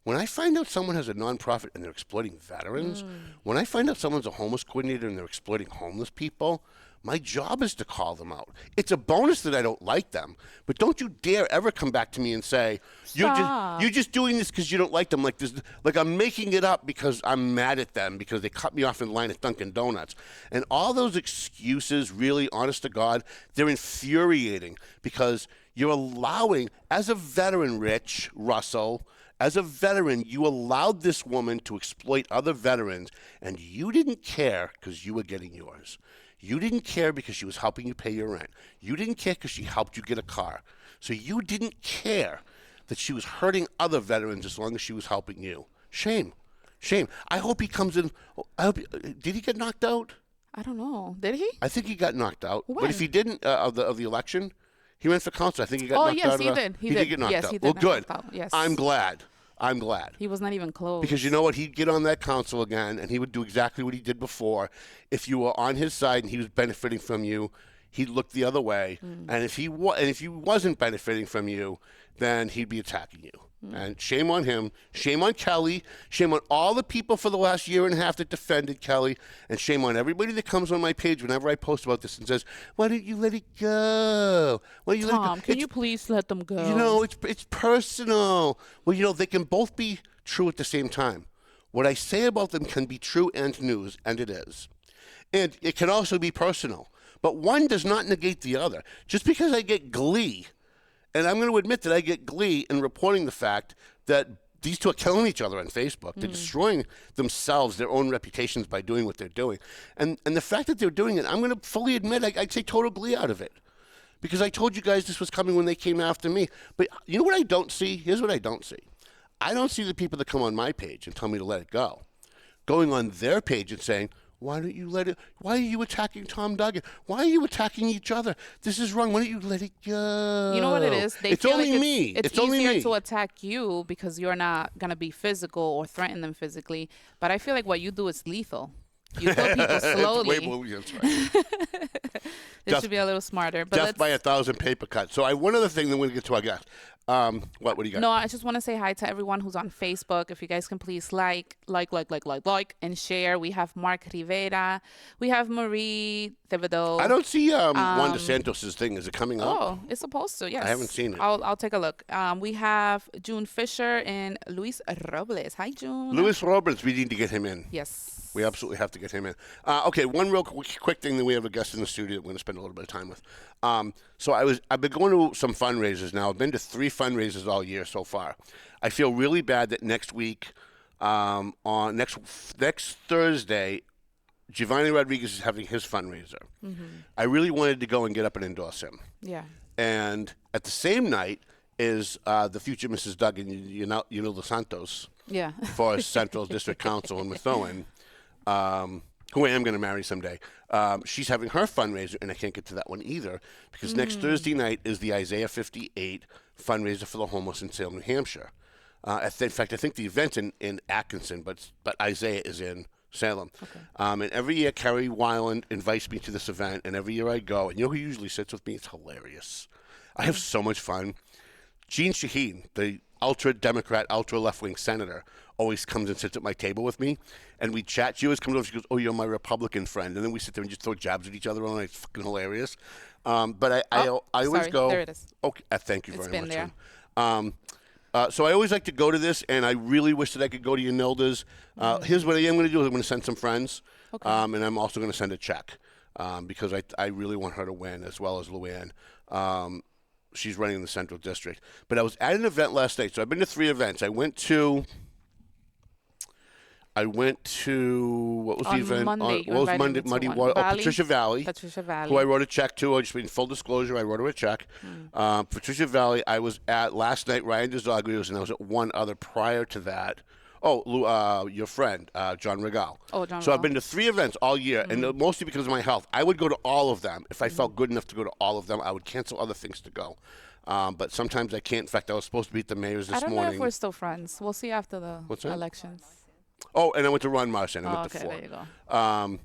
When I find out someone has a nonprofit and they're exploiting veterans, when I find out someone's a homeless coordinator and they're exploiting homeless people, my job is to call them out. It's a bonus that I don't like them, but don't you dare ever come back to me and say, you're just doing this because you don't like them. Like I'm making it up because I'm mad at them because they cut me off in line at Dunkin' Donuts. And all those excuses, really, honest to God, they're infuriating because you're allowing, as a veteran, Rich Russell, as a veteran, you allowed this woman to exploit other veterans, and you didn't care because you were getting yours. You didn't care because she was helping you pay your rent. You didn't care because she helped you get a car. So you didn't care that she was hurting other veterans as long as she was helping you. Shame. Shame. I hope he comes in. Did he get knocked out? I don't know. Did he? I think he got knocked out. When? But if he didn't, of the election, he ran for council. I think he got knocked out. Oh, yes, he did. He did get knocked yes, out. He did Well, get good. knocked out. Yes. I'm glad. He was not even close. Because you know what? He'd get on that council again, and he would do exactly what he did before. If you were on his side and he was benefiting from you, he'd look the other way. And if he wasn't benefiting from you, then he'd be attacking you. And shame on him. Shame on Kelly. Shame on all the people for the last year and a half that defended Kelly. And shame on everybody that comes on my page whenever I post about this and says, why don't you let it go? Why don't you let it go? Tom, can you please let them go? You know, it's personal. Well, they can both be true at the same time. What I say about them can be true and news, and it is. And it can also be personal. But one does not negate the other. Just because I get glee, and I'm going to admit that I get glee in reporting the fact that these two are killing each other on Facebook. They're destroying themselves, their own reputations by doing what they're doing. And the fact that they're doing it, I'm going to fully admit, I'd say total glee out of it. Because I told you guys this was coming when they came after me. But you know what I don't see? Here's what I don't see. I don't see the people that come on my page and tell me to let it go going on their page and saying, why don't you let it? Why are you attacking Tom Duggan? Why are you attacking each other? This is wrong. Why don't you let it go? You know what it is? They it's feel only like me. It's only easier me. to attack you because you're not going to be physical or threaten them physically. But I feel like what you do is lethal. You kill people slowly. That's right. They should be a little smarter. But Death by 1,000 paper cuts. So one other thing that we're going to get to our guest. What do you got? No, I just want to say hi to everyone who's on Facebook. If you guys can please like, and share. We have Marc Rivera. We have Marie Thibodeau. I don't see Juan DeSantos' thing. Is it coming up? Oh, it's supposed to, yes. I haven't seen it. I'll take a look. We have June Fisher and Luis Robles. Hi, June. Luis Robles, we need to get him in. Yes. We absolutely have to get him in. Okay, one real quick thing that we have a guest in the studio that we're going to spend a little bit of time with. So I've been going to some fundraisers now. I've been to 3 fundraisers all year so far. I feel really bad that next week, on next Thursday, Giovanni Rodriguez is having his fundraiser. I really wanted to go and get up and endorse him. Yeah. And at the same night is the future Mrs. Duggan, Dos Santos, Yeah. for Central District Council in Methuen, who I am going to marry someday. She's having her fundraiser, and I can't get to that one either because next Thursday night is the Isaiah 58 fundraiser for the homeless in Salem, New Hampshire. In fact, I think the event's in Atkinson, but Isaiah is in Salem. Okay. And every year, Carrie Weiland invites me to this event, and every year I go. And you know who usually sits with me? It's hilarious. I have so much fun. Jean Shaheen, the ultra-Democrat, ultra-left-wing senator, always comes and sits at my table with me, and we chat. She always comes over, she goes, oh, you're my Republican friend. And then we sit there and just throw jabs at each other all night. It's fucking hilarious. But I always sorry. go. There it is. Okay, thank you very It's been much. there. So I always like to go to this, and I really wish that I could go to Yanilda's. Here's what I am going to do. I'm going to send some friends, Okay. and I'm also going to send a check because I really want her to win as well as Luann. She's running in the Central District. But I was at an event last night. So I've been to 3 events. I went to what was the event? Monday, you what was invited Monday? me to Muddy one. Water. Valley? Patricia Valley. Patricia Valley. Who I wrote a check to. Just in full disclosure, I wrote her a check. Patricia Valley, I was at last night. Ryan DeZaglios, and I was at one other prior to that. Oh, your friend, John Regal. Oh, John So I've Regal. been to 3 events all year, and mostly because of my health. I would go to all of them. If I felt good enough to go to all of them, I would cancel other things to go. But sometimes I can't. In fact, I was supposed to be at the mayor's this I don't morning. know if we're still friends. We'll see after the What's that? elections. Oh, and I went to Ron Marsh and I went to okay, Ford. there you go.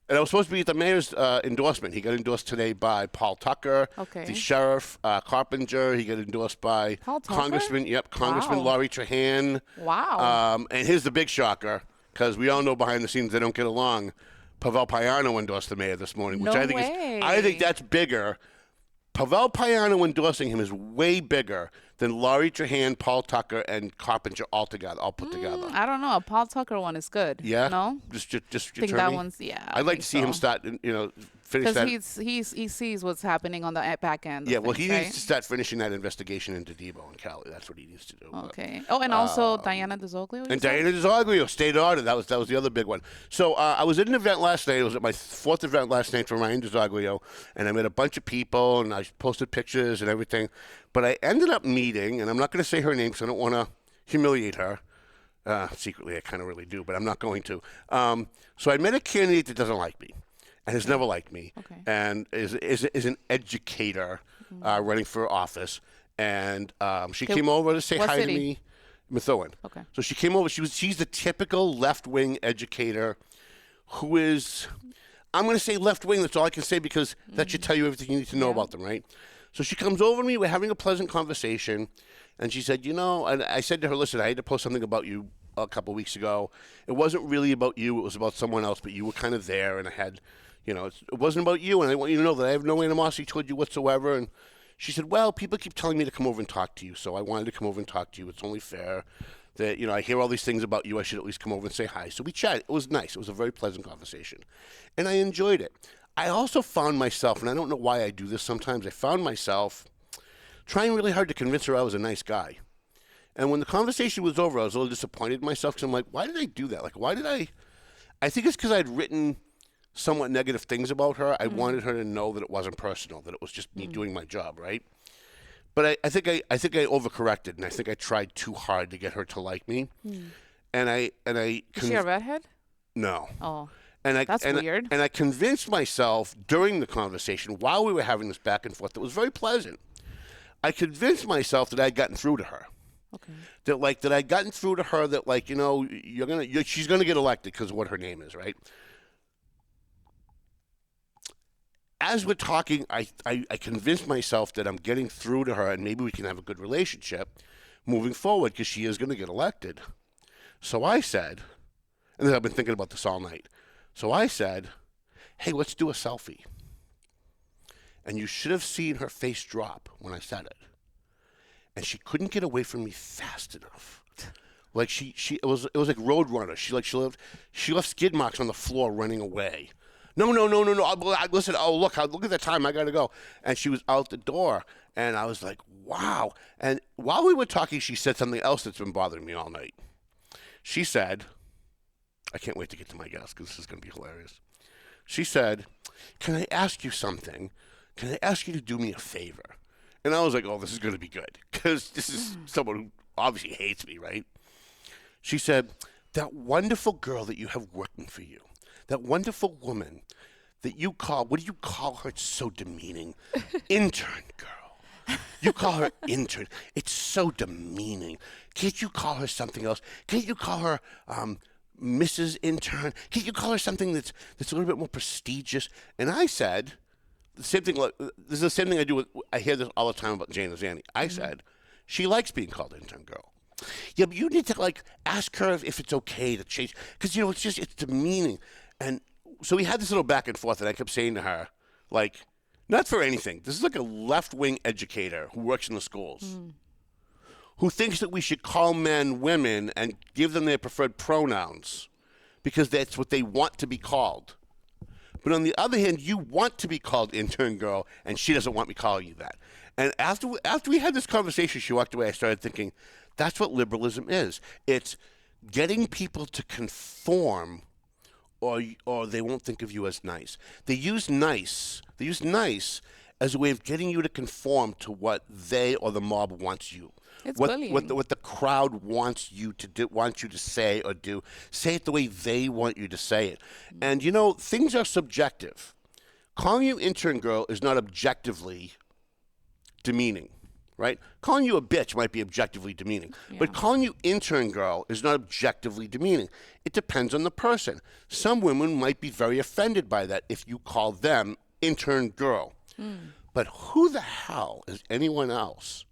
And I was supposed to be at the mayor's endorsement. He got endorsed today by Paul Tucker, Okay. the sheriff, Carpenter. He got endorsed by Paul Tucker? Congressman Wow. Laurie Trahan. Wow. And here's the big shocker, because we all know behind the scenes they don't get along. Pavel Payano endorsed the mayor this morning, which No I think way. I think that's bigger. Pavel Payano endorsing him is way bigger than Laurie Trahan, Paul Tucker, and Carpenter all put together. I don't know. A Paul Tucker one is good. Yeah. No? Just I think that attorney? one's, yeah. I'd like to see him start, finish that. Because he sees what's happening on the back end. of Yeah, well, things, he right? needs to start finishing that investigation into Debo and Cali. That's what he needs to do. But- Okay. Oh, and also Diana DeZoglio. you And said? Diana DeZoglio, state audit. That was the other big one. So I was at an event last night. It was at my fourth event last night for Ryan DeZoglio, and I met a bunch of people, and I posted pictures and everything. But I ended up meeting, and I'm not going to say her name because I don't want to humiliate her. Secretly, I kind of really do, but I'm not going to. So I met a candidate that doesn't like me and has never liked me, Okay. and is an educator running for office. And she came over to say what hi city? to me. Methuen. Okay. So she came over. She's the typical left-wing educator who is, I'm going to say left-wing. That's all I can say because that should tell you everything you need to know about them, right? So she comes over to me. We're having a pleasant conversation. And she said, and I said to her, listen, I had to post something about you a couple of weeks ago. It wasn't really about you. It was about someone else, but you were kind of there. And I had, it wasn't about you. And I want you to know that I have no animosity toward you whatsoever. And she said, well, people keep telling me to come over and talk to you. So I wanted to come over and talk to you. It's only fair that, I hear all these things about you. I should at least come over and say hi. So we chatted. It was nice. It was a very pleasant conversation. And I enjoyed it. I also found myself, and I don't know why I do this sometimes, I found myself trying really hard to convince her I was a nice guy. And when the conversation was over, I was a little disappointed in myself because I'm like, why did I do that? Like, why did I think it's because I'd written somewhat negative things about her. I wanted her to know that it wasn't personal, that it was just me doing my job, right? But I think I overcorrected, and I think I tried too hard to get her to like me. And I Is she a redhead? No. Oh. And That's weird. And I convinced myself during the conversation, while we were having this back and forth, that was very pleasant. I convinced myself that I'd gotten through to her. Okay. That I'd gotten through to her. That she's gonna get elected because of what her name is, right? As we're talking, I convinced myself that I'm getting through to her, and maybe we can have a good relationship moving forward because she is gonna get elected. So I said, and then I've been thinking about this all night. So I said, hey, let's do a selfie. And you should have seen her face drop when I said it. And she couldn't get away from me fast enough. Like it was like Roadrunner. She left skid marks on the floor running away. No. Listen, look at the time. I got to go. And she was out the door. And I was like, wow. And while we were talking, she said something else that's been bothering me all night. She said, I can't wait to get to my guest because this is going to be hilarious. She said, can I ask you something? Can I ask you to do me a favor? And I was like, oh, this is going to be good because this is someone who obviously hates me, right? She said, that wonderful girl that you have working for you, that wonderful woman that you call, what do you call her? It's so demeaning. Intern girl. You call her intern. It's so demeaning. Can't you call her something else? Can't you call her Mrs. Intern? Can't you call her something that's a little bit more prestigious? And I said, the same thing. This is the same thing I do with. I hear this all the time about Jane Zanny. I said, she likes being called intern girl. Yeah, but you need to ask her if it's okay to change because it's demeaning. And so we had this little back and forth, and I kept saying to her, not for anything. This is like a left-wing educator who works in the schools, who thinks that we should call men women and give them their preferred pronouns because that's what they want to be called. But on the other hand, you want to be called intern girl, and she doesn't want me calling you that. And after we had this conversation, she walked away. I started thinking, that's what liberalism is. It's getting people to conform, or they won't think of you as nice. They use nice as a way of getting you to conform to what they or the mob wants you. It's what bullying. what the crowd wants you to do, wants you to say or do. Say it the way they want you to say it. And things are subjective. Calling you intern girl is not objectively demeaning. right? Calling you a bitch might be objectively demeaning, but calling you intern girl is not objectively demeaning. It depends on the person. Some women might be very offended by that if you call them intern girl. But who the hell is anyone else?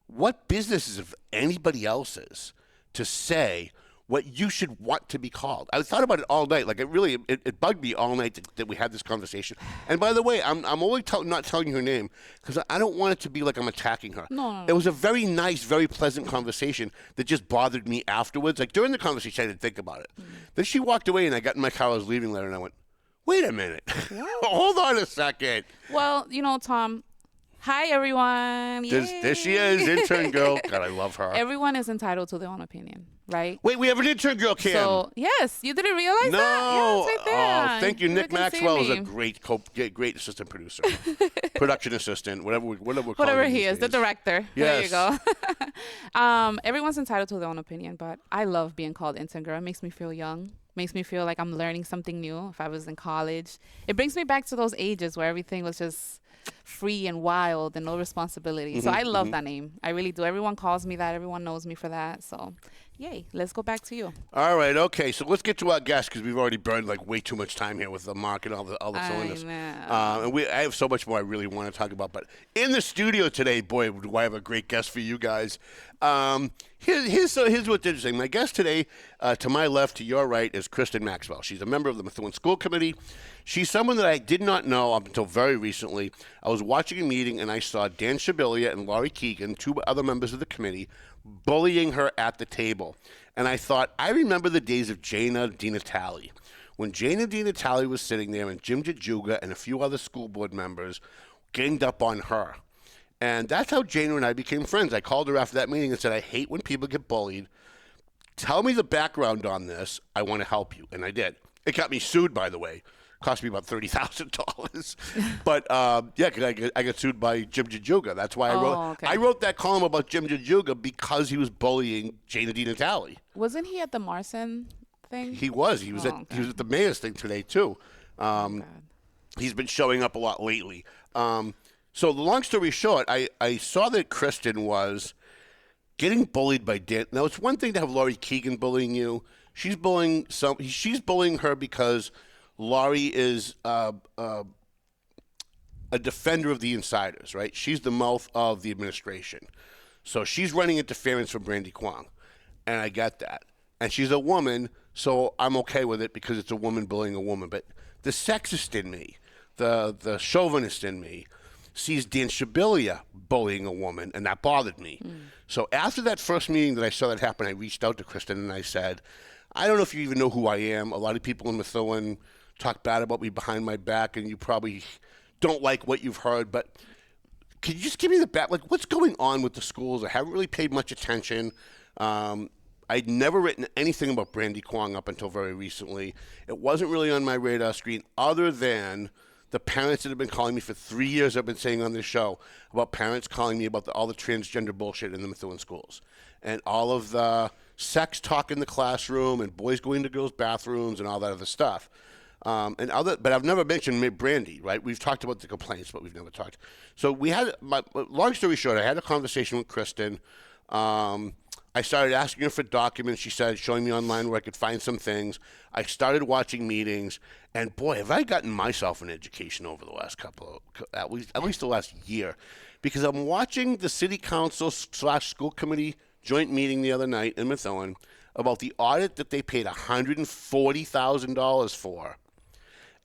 What business is of anybody else's to say what you should want to be called? I thought about it all night. Like, it bugged me all night that we had this conversation. And by the way, I'm only not telling you her name because I don't want it to be like I'm attacking her. No. It was a very nice, very pleasant conversation that just bothered me afterwards. Like, during the conversation, I didn't think about it. Then she walked away, and I got in my car. I was leaving later, and I went, wait a minute. Hold on a second. Well, Tom, hi, everyone. There she is, intern girl. God, I love her. Everyone is entitled to their own opinion, right? Wait, we have an intern girl, Cam. So, yes, you didn't realize No. that? Yeah, it's right there. Oh, thank you. You Nick can see Maxwell is a me. great assistant producer. Production assistant, whatever we're calling Whatever him he these is, the days. director. Yes. There you go. Everyone's entitled to their own opinion, but I love being called intern girl. It makes me feel young. Makes me feel like I'm learning something new if I was in college. It brings me back to those ages where everything was just free and wild and no responsibility. So I love that name. I really do. Everyone calls me that. Everyone knows me for that. So, yay. Let's go back to you. All right, okay. So let's get to our guest because we've already burned like way too much time here with the Marc and all the cylinders. And I have so much more I really want to talk about. But in the studio today, boy, do I have a great guest for you guys. Here's what's interesting. My guest today, to my left, to your right, is Kristen Maxwell. She's a member of the Methuen School Committee. She's someone that I did not know up until very recently. I was watching a meeting, and I saw Dan Shabilia and Laurie Keegan, two other members of the committee, bullying her at the table. And I thought, I remember the days of Jana DiNatale. When Jana DiNatale was sitting there, and Jim Jajuga and a few other school board members ganged up on her. And that's how Jana and I became friends. I called her after that meeting and said, I hate when people get bullied. Tell me the background on this. I want to help you. And I did. It got me sued, by the way. Cost me about $30,000. But, yeah, because I got sued by Jim Jajuga. That's why I wrote that column about Jim Jajuga because he was bullying Jana DiNatale. Wasn't he at the Marson thing? He was. He was at the mayor's thing today, too. He's been showing up a lot lately. So the long story short, I saw that Kristen was getting bullied by Dan. Now, it's one thing to have Laurie Keegan bullying you. She's bullying her because Laurie is a defender of the insiders, right? She's the mouth of the administration. So she's running interference for Brandy Kwong, and I get that. And she's a woman, so I'm okay with it because it's a woman bullying a woman. But the sexist in me, the chauvinist in me, sees Dan Shabilia bullying a woman, and that bothered me. So after that first meeting that I saw that happen, I reached out to Kristen and I said, I don't know if you even know who I am. A lot of people in Methuen talk bad about me behind my back, and you probably don't like what you've heard, but could you just give me the back? Like, what's going on with the schools? I haven't really paid much attention. I'd never written anything about Brandy Kwong up until very recently. It wasn't really on my radar screen other than the parents that have been calling me for 3 years. I've been saying on this show about parents calling me about all the transgender bullshit in the Methuen schools and all of the sex talk in the classroom and boys going to girls' bathrooms and all that other stuff. But I've never mentioned Brandy, right? We've talked about the complaints, but we've never talked. So long story short, I had a conversation with Kristen. I started asking her for documents. She started showing me online where I could find some things. I started watching meetings, and boy, have I gotten myself an education over the last at least the last year, because I'm watching the city council / school committee joint meeting the other night in Methuen about the audit that they paid $140,000 for.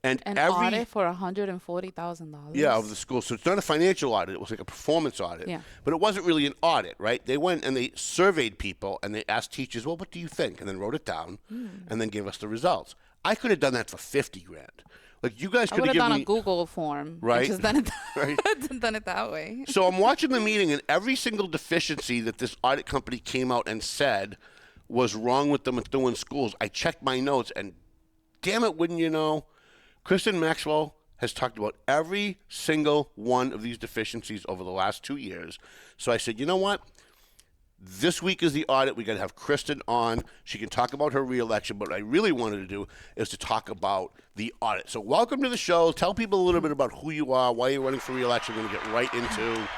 And An audit for $140,000? Yeah, of the school. So it's not a financial audit. It was like a performance audit. Yeah. But it wasn't really an audit, right? They went and they surveyed people and they asked teachers, well, what do you think? And then wrote it down and then gave us the results. I could have done that for $50,000. Like, you guys could have given me... a Google form. Right. And just done it, Right. done it that way. So I'm watching the meeting, and every single deficiency that this audit company came out and said was wrong with the Methuen schools, I checked my notes, and damn it, wouldn't you know, Kristen Maxwell has talked about every single one of these deficiencies over the last 2 years. So I said, you know what? This week is the audit. We got to have Kristen on. She can talk about her reelection, but what I really wanted to do is to talk about the audit. So welcome to the show. Tell people a little bit about who you are, why you're running for reelection. We're going to get right into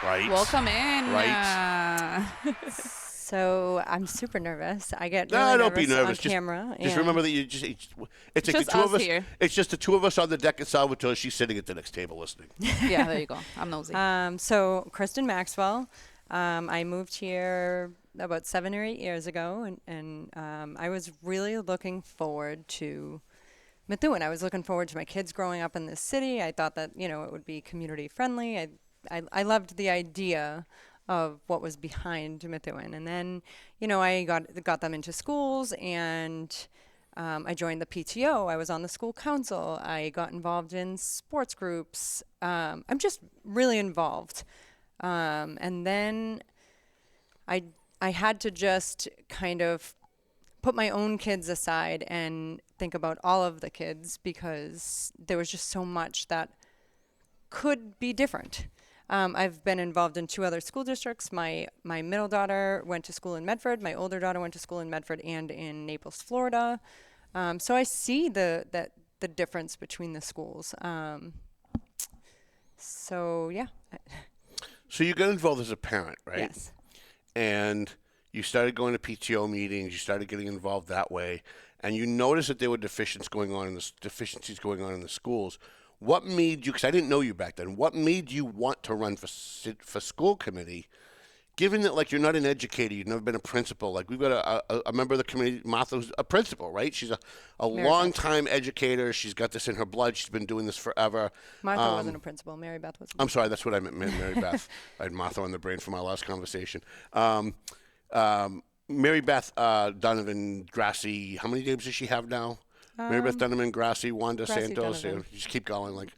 Right. Welcome in. Right. So I'm super nervous. I get No, really don't be nervous nervous. on camera. Just and remember that it's like Just the two of us us. here. It's just the two of us on the deck at Salvatore. She's sitting at the next table listening. Yeah, there you go. I'm nosy. So Kristen Maxwell, I moved here about 7 or 8 years ago, and I was really looking forward to Methuen. I was looking forward to my kids growing up in this city. I thought that it would be community friendly. I loved the idea of what was behind Methuen. And then, I got them into schools, and I joined the PTO. I was on the school council. I got involved in sports groups. I'm just really involved. And then I had to just kind of put my own kids aside and think about all of the kids, because there was just so much that could be different. I've been involved in 2 other school districts. My middle daughter went to school in Medford. My older daughter went to school in Medford and in Naples, Florida. So I see the difference between the schools. So yeah. So you got involved as a parent, right? Yes. And you started going to PTO meetings. You started getting involved that way, and you noticed that there were deficiencies going on in the schools. What made you? Because I didn't know you back then. What made you want to run for school committee? Given that, you're not an educator, you've never been a principal. We've got a member of the committee, Martha, who's a principal, right? She's a long-time educator. She's got this in her blood. She's been doing this forever. Martha wasn't a principal. Mary Beth was. I'm sorry, that's what I meant, Mary Beth. I had Martha on the brain from our last conversation. Mary Beth Donovan Grassi, how many names does she have now? Mary Beth Donovan Grassi, Wanda Grassi Santos. Donovan. Just keep going.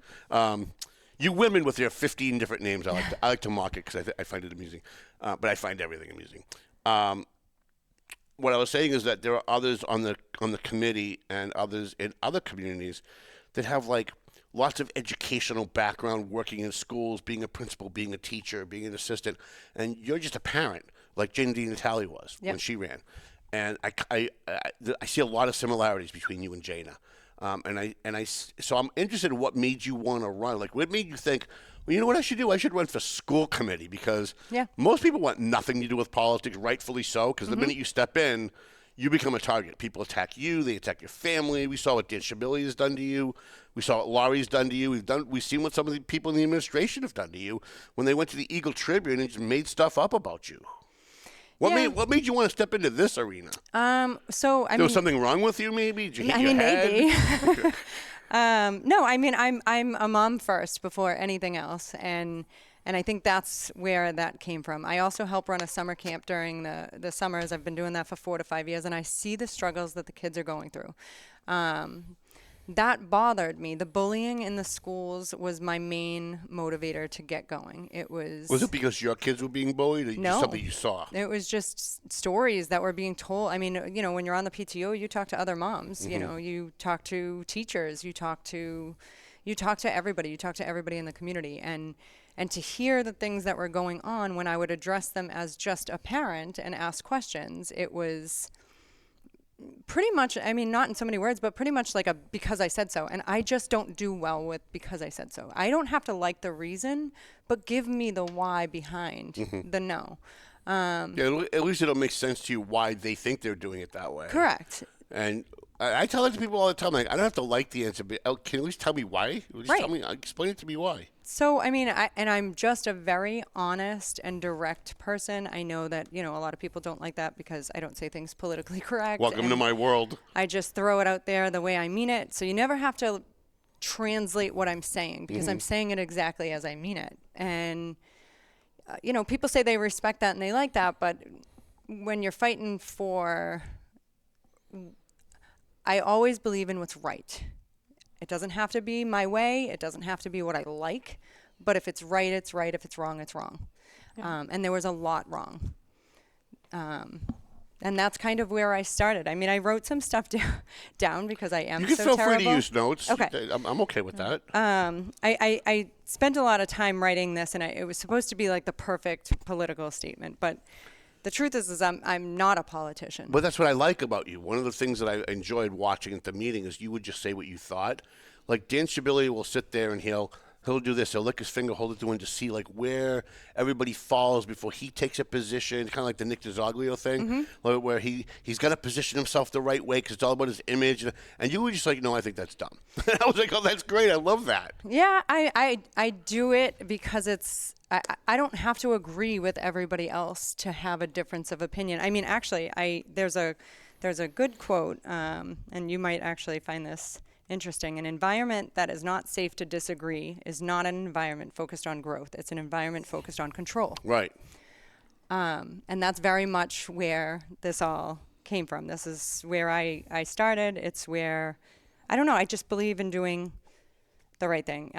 You women with your 15 different names, I like to mock it because I find it amusing. But I find everything amusing. What I was saying is that there are others on the committee and others in other communities that have lots of educational background, working in schools, being a principal, being a teacher, being an assistant, and you're just a parent, like Jane DiNatale was when she ran. And I see a lot of similarities between you and Jana. So I'm interested in what made you want to run. What made you think, well, you know what I should do? I should run for school committee, because most people want nothing to do with politics, rightfully so, because the minute you step in, you become a target. People attack you. They attack your family. We saw what Dan Shabili has done to you. We saw what Laurie's done to you. We've seen what some of the people in the administration have done to you when they went to the Eagle Tribune and just made stuff up about you. What made you want to step into this arena? So there was something wrong with you, maybe? Did you hit your head? Maybe. No, I'm a mom first before anything else, and I think that's where that came from. I also help run a summer camp during the summers. I've been doing that for 4 to 5 years, and I see the struggles that the kids are going through. That bothered me. The bullying in the schools was my main motivator to get going. Was it because your kids were being bullied, or just something you saw? It was just stories that were being told. I mean, when you're on the PTO, you talk to other moms. You talk to teachers. You talk to everybody. You talk to everybody in the community, and to hear the things that were going on when I would address them as just a parent and ask questions, it was pretty much, not in so many words, but pretty much like a because I said so. And I just don't do well with because I said so. I don't have to like the reason, but give me the why behind the no. At least it'll make sense to you why they think they're doing it that way. Correct. And I tell that to people all the time. I don't have to like the answer, but can you at least tell me why? Explain it to me why. So, I'm just a very honest and direct person. I know that, a lot of people don't like that because I don't say things politically correct. Welcome to my world. I just throw it out there the way I mean it. So you never have to translate what I'm saying, because I'm saying it exactly as I mean it. And, people say they respect that and they like that, but when you're fighting I always believe in what's right. It doesn't have to be my way. It doesn't have to be what I like. But if it's right, it's right. If it's wrong, it's wrong. Yeah. And there was a lot wrong. And that's kind of where I started. I wrote some stuff down because I am so terrible. You can feel free to use notes. Okay. I'm okay with that. I spent a lot of time writing this, and it was supposed to be like the perfect political statement. But the truth is I'm not a politician. But that's what I like about you. One of the things that I enjoyed watching at the meeting is you would just say what you thought. Like Dan Shabili will sit there and he'll He'll do this. He'll lick his finger, hold it to him to see like where everybody falls before he takes a position, kind of like the Nick DiZoglio thing, where he's got to position himself the right way because it's all about his image. And you were just like, no, I think that's dumb. I was like, oh, that's great. I love that. Yeah, I do it because I don't have to agree with everybody else to have a difference of opinion. I mean, actually, there's a good quote, and you might actually find this interesting. An environment that is not safe to disagree is not an environment focused on growth. It's an environment focused on control. Right. And that's very much where this all came from. This is where I started. It's where, I don't know, I just believe in doing the right thing.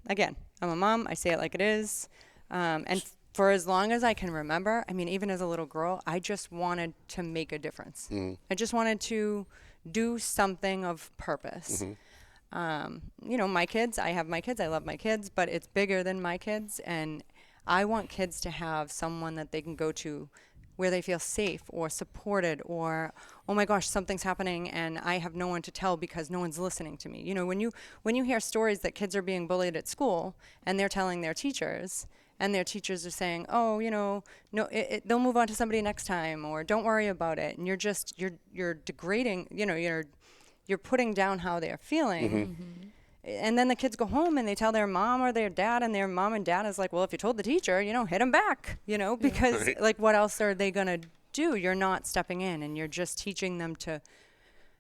Again, I'm a mom. I say it like it is. And for as long as I can remember, I mean, even as a little girl, I just wanted to make a difference. I just wanted to do something of purpose. You know, my kids, I have my kids, I love my kids, but it's bigger than my kids. And I want kids to have someone that they can go to where they feel safe or supported or, oh my gosh, something's happening and I have no one to tell because no one's listening to me. You know, when you hear stories that kids are being bullied at school and they're telling their teachers, and their teachers are saying, oh, you know, no, they'll move on to somebody next time, or don't worry about it. And you're degrading, you know, you're putting down how they're feeling. And then the kids go home and they tell their mom or their dad, and their mom and dad is like, well, if you told the teacher, you know, hit them back, you know, because like, what else are they going to do? You're not stepping in and you're just teaching them to,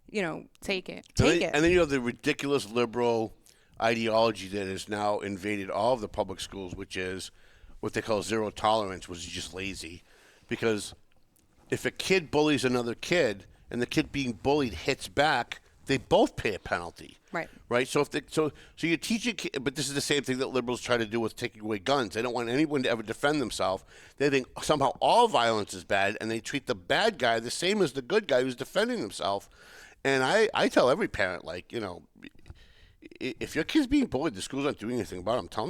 you know, take it. And then you have the ridiculous liberal ideology that has now invaded all of the public schools, which is what they call zero tolerance, which is just lazy. Because if a kid bullies another kid and the kid being bullied hits back, they both pay a penalty. Right. So so you teach a kid, but this is the same thing that liberals try to do with taking away guns. They don't want anyone to ever defend themselves. They think somehow all violence is bad, and they treat the bad guy the same as the good guy who's defending himself. And I tell every parent, like, you know, if your kid's being bullied, the schools aren't doing anything about them. Tell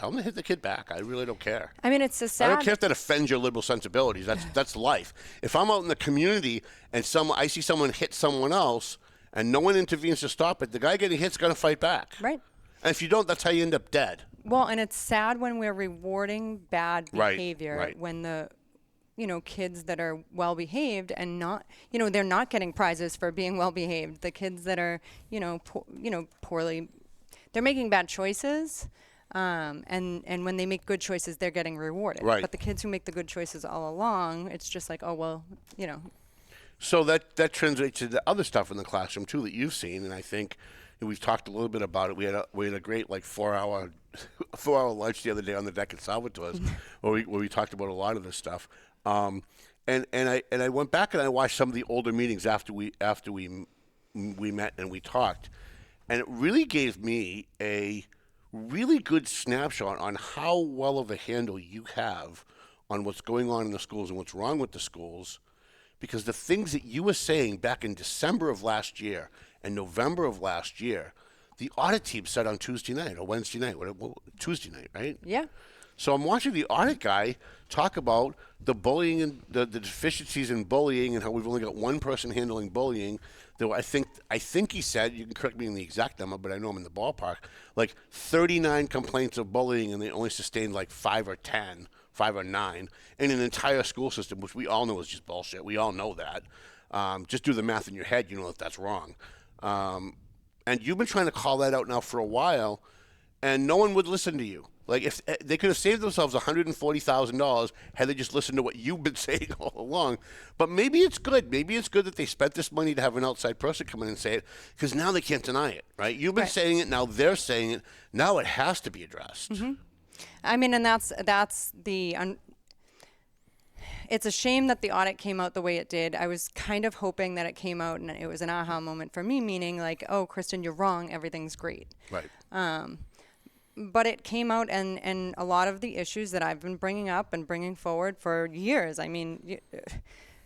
them to hit the kid back. I really don't care. I mean, it's a sad. I don't care if that offends your liberal sensibilities. That's life. If I'm out in the community and I see someone hit someone else and no one intervenes to stop it, the guy getting hit's going to fight back. Right. And if you don't, that's how you end up dead. Well, and it's sad when we're rewarding bad behavior Right. when the, you know, kids that are well behaved and not, you know, they're not getting prizes for being well behaved. The kids that are, you know, poorly, they're making bad choices, and when they make good choices, they're getting rewarded. Right. But the kids who make the good choices all along, it's just like, oh well, you know. So that translates to the other stuff in the classroom too that you've seen, and I think we've talked a little bit about it. We had a great like 4-hour lunch the other day on the deck at Salvatore's, where we talked about a lot of this stuff. And I went back and I watched some of the older meetings after we met and we talked, and it really gave me a really good snapshot on how well of a handle you have on what's going on in the schools and what's wrong with the schools, because the things that you were saying back in December of last year and November of last year, the audit team said on Tuesday night or Wednesday night, Tuesday night, right? Yeah. So I'm watching the audit guy talk about the bullying and the deficiencies in bullying and how we've only got one person handling bullying. Though I think he said, you can correct me in the exact number, but I know I'm in the ballpark, like 39 complaints of bullying, and they only sustained like 5 or 9 in an entire school system, which we all know is just bullshit. We all know that. Just do the math in your head, you know that that's wrong. And you've been trying to call that out now for a while, and no one would listen to you. Like, if they could have saved themselves $140,000 had they just listened to what you've been saying all along. But maybe it's good. Maybe it's good that they spent this money to have an outside person come in and say it, because now they can't deny it, right? You've been saying it, now they're saying it. Now it has to be addressed. Mm-hmm. I mean, and that's the. It's a shame that the audit came out the way it did. I was kind of hoping that it came out and it was an aha moment for me, meaning like, oh, Kristen, you're wrong. Everything's great. Right. But it came out, and a lot of the issues that I've been bringing up and bringing forward for years. I mean,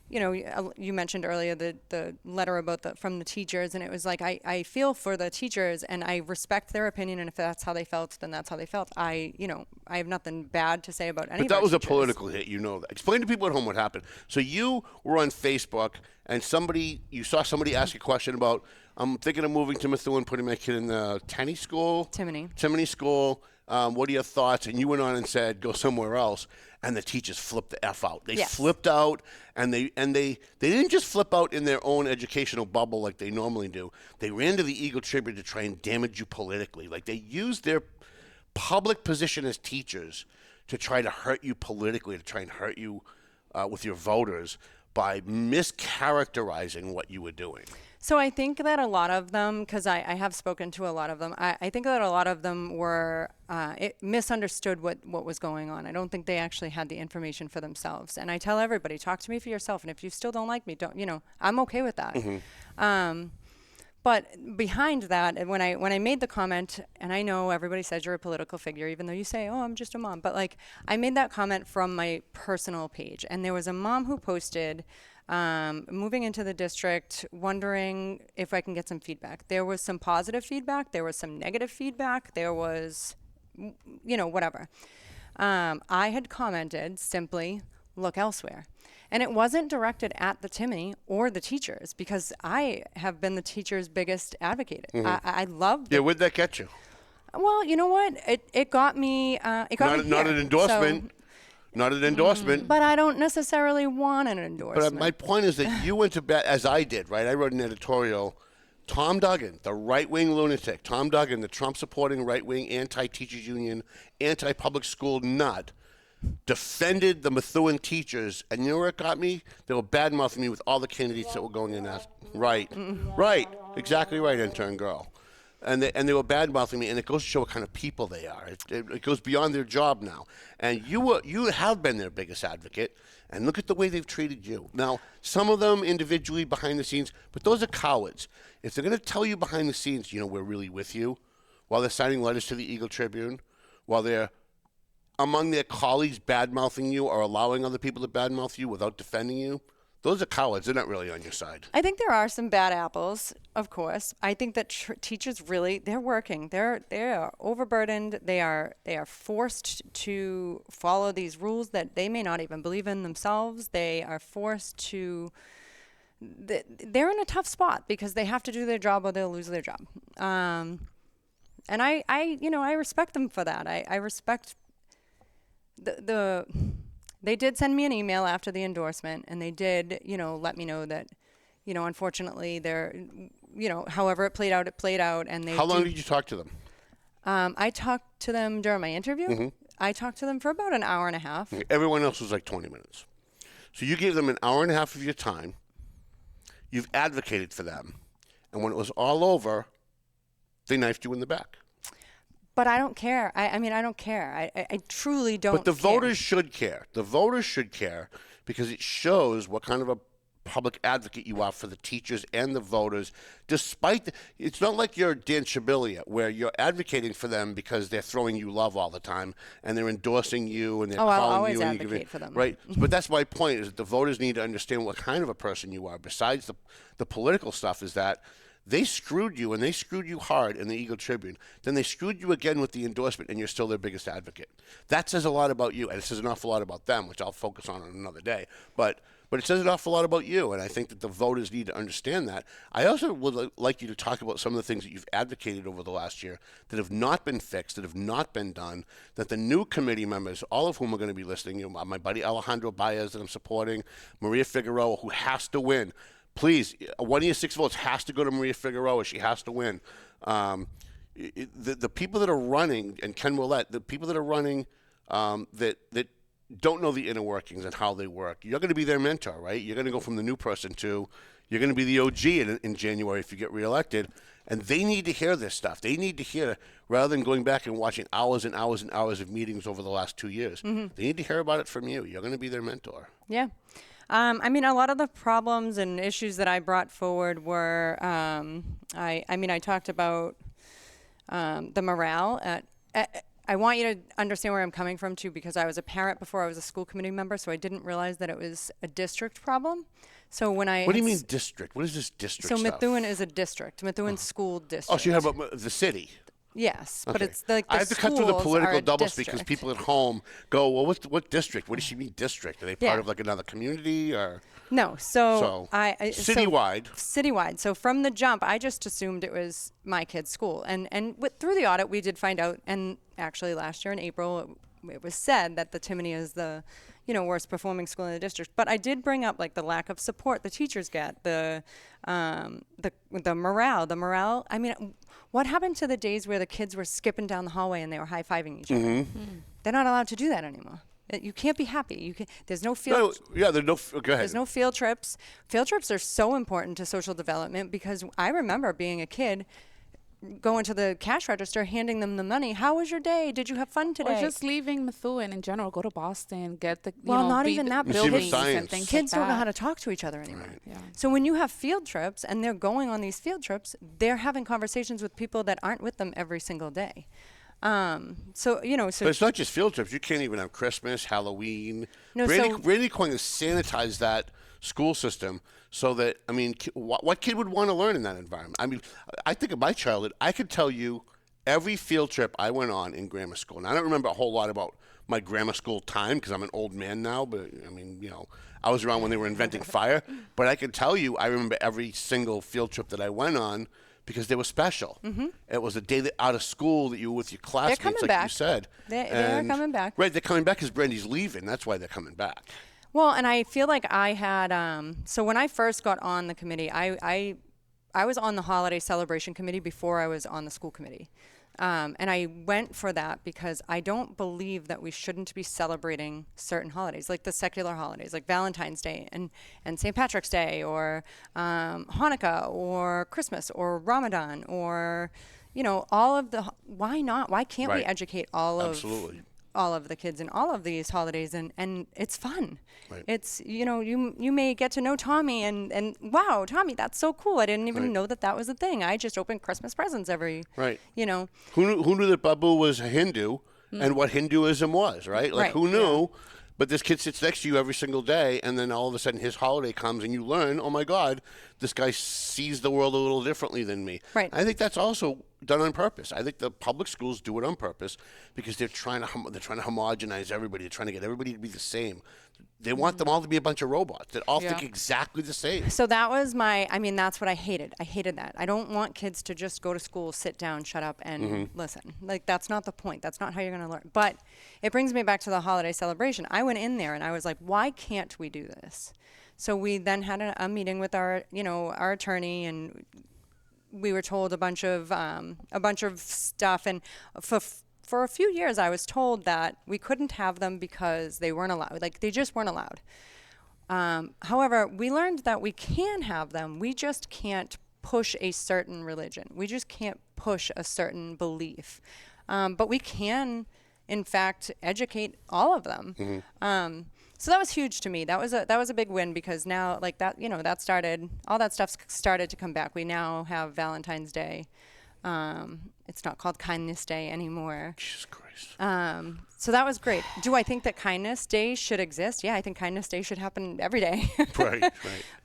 you know, you mentioned earlier the letter about from the teachers, and it was like, I feel for the teachers and I respect their opinion, and if that's how they felt, then that's how they felt. I have nothing bad to say about any of our But that was teachers. a political hit, you know that. Explain to people at home what happened. So you were on Facebook, and you saw somebody ask a question about, I'm thinking of moving to Methuen, putting my kid in the Timony school, What are your thoughts? And you went on and said, go somewhere else. And the teachers flipped the F out. They Yes. flipped out, and they didn't just flip out in their own educational bubble like they normally do. They ran to the Eagle Tribune to try and damage you politically. Like, they used their public position as teachers to try to hurt you politically, to try and hurt you with your voters by mischaracterizing what you were doing. So I think that a lot of them, because I have spoken to a lot of them, I think that a lot of them were misunderstood what was going on. I don't think they actually had the information for themselves. And I tell everybody, talk to me for yourself. And if you still don't like me, I'm okay with that. But behind that, when I made the comment, and I know everybody says you're a political figure, even though you say, oh, I'm just a mom. But like, I made that comment from my personal page. And there was a mom who posted, moving into the district, wondering if I can get some feedback. There was some positive feedback. There was some negative feedback. There was, whatever. I had commented simply, look elsewhere. And it wasn't directed at the Timmy or the teachers, because I have been the teachers' biggest advocate. I love. Yeah, where'd that get you? Well, you know what? It got me. It got me Not here. an endorsement. Not an endorsement. But I don't necessarily want an endorsement. But my point is that you went to bat, as I did, right? I wrote an editorial. Tom Duggan, the right-wing lunatic, Tom Duggan, the Trump-supporting right-wing anti-teachers union, anti-public school nut, defended the Methuen teachers. And you know where it got me? They were bad-mouthing me with all the candidates that were going in. Right. Exactly right, intern girl. And they were bad-mouthing me, and it goes to show what kind of people they are. It goes beyond their job now. And you have been their biggest advocate, and look at the way they've treated you. Now, some of them individually behind the scenes, but those are cowards. If they're going to tell you behind the scenes, we're really with you, while they're signing letters to the Eagle Tribune, while they're among their colleagues bad-mouthing you or allowing other people to bad-mouth you without defending you, those are cowards. They're not really on your side. I think there are some bad apples, of course. I think that teachers really, they're working. They are overburdened. They are forced to follow these rules that they may not even believe in themselves. They are forced to, they're in a tough spot because they have to do their job or they'll lose their job. And I respect them for that. I respect they did send me an email after the endorsement, and they did, let me know that, unfortunately, they're, however it played out, and they. How long did you talk to them? I talked to them during my interview. I talked to them for about an hour and a half. Everyone else was like 20 minutes. So you gave them an hour and a half of your time. You've advocated for them, and when it was all over, they knifed you in the back. But I don't care. I don't care. I truly don't care. But the voters should care. The voters should care because it shows what kind of a public advocate you are for the teachers and the voters. Despite it's not like you're Dan Shabilia, where you're advocating for them because they're throwing you love all the time and they're endorsing you and they're calling I'll always you. And advocate for them. Right. But that's my point, is that the voters need to understand what kind of a person you are. Besides the political stuff, is that they screwed you, and they screwed you hard in the Eagle Tribune. Then they screwed you again with the endorsement, and you're still their biggest advocate. That says a lot about you, and it says an awful lot about them, which I'll focus on another day. But it says an awful lot about you, and I think that the voters need to understand that. I also would like you to talk about some of the things that you've advocated over the last year that have not been fixed, that have not been done, that the new committee members, all of whom are going to be listening, my buddy Alejandro Baez that I'm supporting, Maria Figueroa, who has to win. Please, one of your 6 votes has to go to Maria Figueroa. She has to win. The people that are running, and Ken Willett, the people that are running that don't know the inner workings and how they work, you're going to be their mentor, right? You're going to go from the new person to, you're going to be the OG in January if you get reelected. And they need to hear this stuff. They need to hear, rather than going back and watching hours and hours and hours of meetings over the last 2 years, they need to hear about it from you. You're going to be their mentor. Yeah. A lot of the problems and issues that I brought forward were, I talked about the morale. I want you to understand where I'm coming from, too, because I was a parent before I was a school committee member, so I didn't realize that it was a district problem. So when I... What do you mean district? What is this district stuff? stuff? Methuen is a district, Methuen School District. Oh, so you have the city. Yes, okay. But it's like the I have to cut through the political doubles district. because people at home go, well, what district? What does she mean district? Are they part of like another community or? No, so citywide. Citywide. So from the jump, I just assumed it was my kid's school, and through the audit, we did find out. And actually, last year in April, it was said that the Timony is the, worst performing school in the district. But I did bring up like the lack of support the teachers get, the morale. I mean, what happened to the days where the kids were skipping down the hallway and they were high-fiving each other? They're not allowed to do that anymore. You can't be happy. There's no field. Go ahead. There's no field trips. Field trips are so important to social development because I remember being a kid, going to the cash register, handing them the money. How was your day? Did you have fun today? Or just leaving Methuen in general. Go to Boston, get the not even that. buildings and things Kids like don't know that. how to talk to each other anymore. Right. Yeah. So when you have field trips and they're going on these field trips, they're having conversations with people that aren't with them every single day. So but it's not just field trips. You can't even have Christmas, Halloween. No, Brandy Coin has sanitized that school system so that, I mean, what kid would want to learn in that environment? I mean, I think of my childhood. I could tell you every field trip I went on in grammar school. And I don't remember a whole lot about my grammar school time because I'm an old man now. But, I mean, I was around when they were inventing fire. But I can tell you I remember every single field trip that I went on because they were special. It was a day out of school that you were with your classmates, like back. you said. They're coming back. Right, they're coming back because Brandy's leaving. That's why they're coming back. Well, and I feel like I had, so when I first got on the committee, I was on the holiday celebration committee before I was on the school committee. And I went for that because I don't believe that we shouldn't be celebrating certain holidays, like the secular holidays, like Valentine's Day and St. Patrick's Day or Hanukkah or Christmas or Ramadan or, all of the, why not? Why can't we educate all of the kids in all of these holidays and it's fun. Right. It's, you may get to know Tommy and wow, Tommy, that's so cool. I didn't even know that was a thing. I just opened Christmas presents every, Who knew that Babu was a Hindu and what Hinduism was, right? Like who knew? Yeah. But this kid sits next to you every single day, and then all of a sudden his holiday comes, and you learn, oh my God, this guy sees the world a little differently than me. Right. I think that's also done on purpose. I think the public schools do it on purpose because they're trying to homogenize everybody. They're trying to get everybody to be the same. They want them all to be a bunch of robots that all think exactly the same. So that was that's what I hated. I hated that. I don't want kids to just go to school, sit down, shut up, and listen. Like, that's not the point. That's not how you're going to learn. But it brings me back to the holiday celebration. I went in there and I was like, why can't we do this? So we then had a meeting with our attorney, and we were told a bunch of stuff. And for a few years, I was told that we couldn't have them because they weren't allowed. Like, they just weren't allowed. However, we learned that we can have them. We just can't push a certain religion. We just can't push a certain belief. But we can, in fact, educate all of them. So that was huge to me. That was a big win because now, like, that, that started, all that stuff started to come back. We now have Valentine's Day. It's not called Kindness Day anymore. Jesus Christ. So that was great. Do I think that Kindness Day should exist? Yeah, I think Kindness Day should happen every day. Right.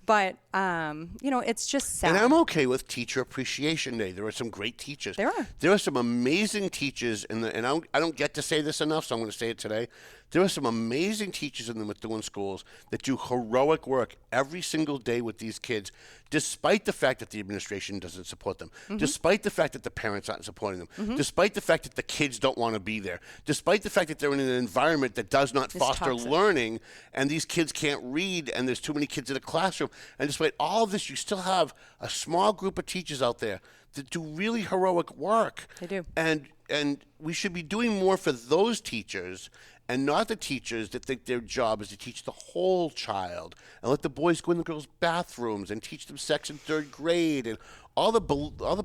But, it's just sad. And I'm okay with Teacher Appreciation Day. There are some great teachers. There are some amazing teachers, and I don't get to say this enough, so I'm going to say it today. There are some amazing teachers in the Methuen schools that do heroic work every single day with these kids, despite the fact that the administration doesn't support them, despite the fact that the parents aren't supporting them, despite the fact that the kids don't want to be there, despite the fact that they're in an environment that does not foster learning, and these kids can't read, and there's too many kids in a classroom. And despite all of this, you still have a small group of teachers out there that do really heroic work. They do. And we should be doing more for those teachers and not the teachers that think their job is to teach the whole child and let the boys go in the girls' bathrooms and teach them sex in third grade and all the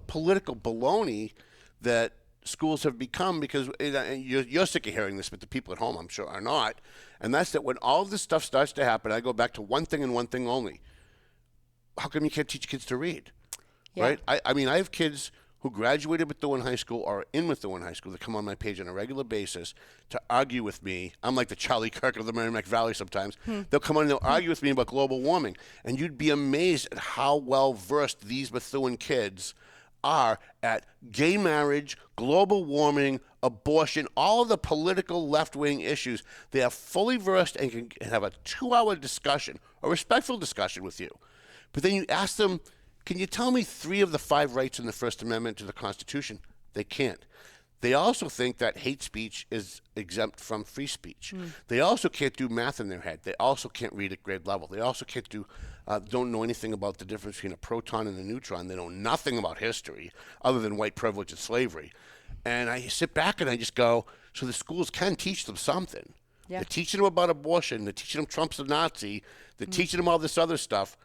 political baloney that schools have become, because you're sick of hearing this, but the people at home, I'm sure, are not. And that's that when all of this stuff starts to happen, I go back to one thing and one thing only. How come you can't teach kids to read? Yeah. Right? I mean, I have kids who graduated Methuen High School or in Methuen High School that come on my page on a regular basis to argue with me. I'm like the Charlie Kirk of the Merrimack Valley sometimes. They'll come on and they'll argue with me about global warming. And you'd be amazed at how well versed these Methuen kids are at gay marriage, global warming, abortion, all of the political left-wing issues. They are fully versed and can have a 2-hour discussion, a respectful discussion with you. But then you ask them, can you tell me 3 of the 5 rights in the First Amendment to the Constitution? They can't. They also think that hate speech is exempt from free speech. They also can't do math in their head. They also can't read at grade level. They also can't don't know anything about the difference between a proton and a neutron. They know nothing about history other than white privilege and slavery. And I sit back and I just go, so the schools can teach them something. Yeah. They're teaching them about abortion. They're teaching them Trump's a Nazi. They're teaching them all this other stuff.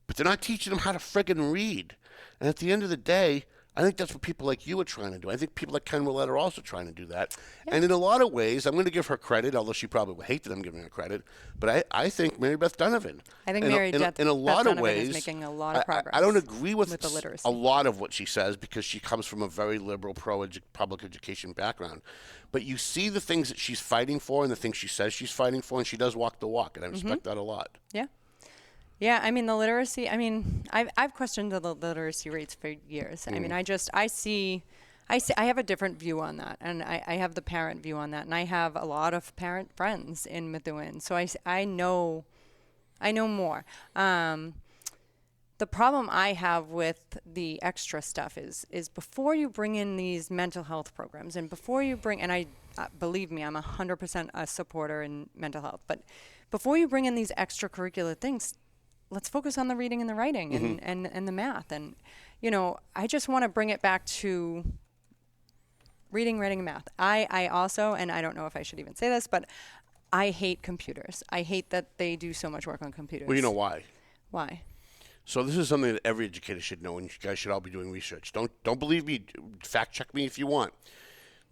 But they're not teaching them how to friggin' read. And at the end of the day, I think that's what people like you are trying to do. I think people like Ken Willett are also trying to do that. Yeah. And in a lot of ways, I'm going to give her credit, although she probably will hate that I'm giving her credit. But I think Mary Beth Donovan. I think in a lot of ways, is making a lot of progress. I don't agree with the literacy. A lot of what she says because she comes from a very liberal, public education background. But you see the things that she's fighting for and the things she says she's fighting for, and she does walk the walk, and I respect that a lot. Yeah. Yeah, I mean, the literacy, I mean, I've questioned the literacy rates for years. I mean, I have a different view on that, and I have the parent view on that, and I have a lot of parent friends in Methuen, so I know more. The problem I have with the extra stuff is before you bring in these mental health programs, and before you bring, and I believe me, I'm 100% a supporter in mental health, but before you bring in these extracurricular things, let's focus on the reading and the writing and the math. And, you know, I just want to bring it back to reading, writing, and math. I also, and I don't know if I should even say this, but I hate computers. I hate that they do so much work on computers. Well, you know why? Why? So this is something that every educator should know, and you guys should all be doing research. Don't believe me. Fact check me if you want.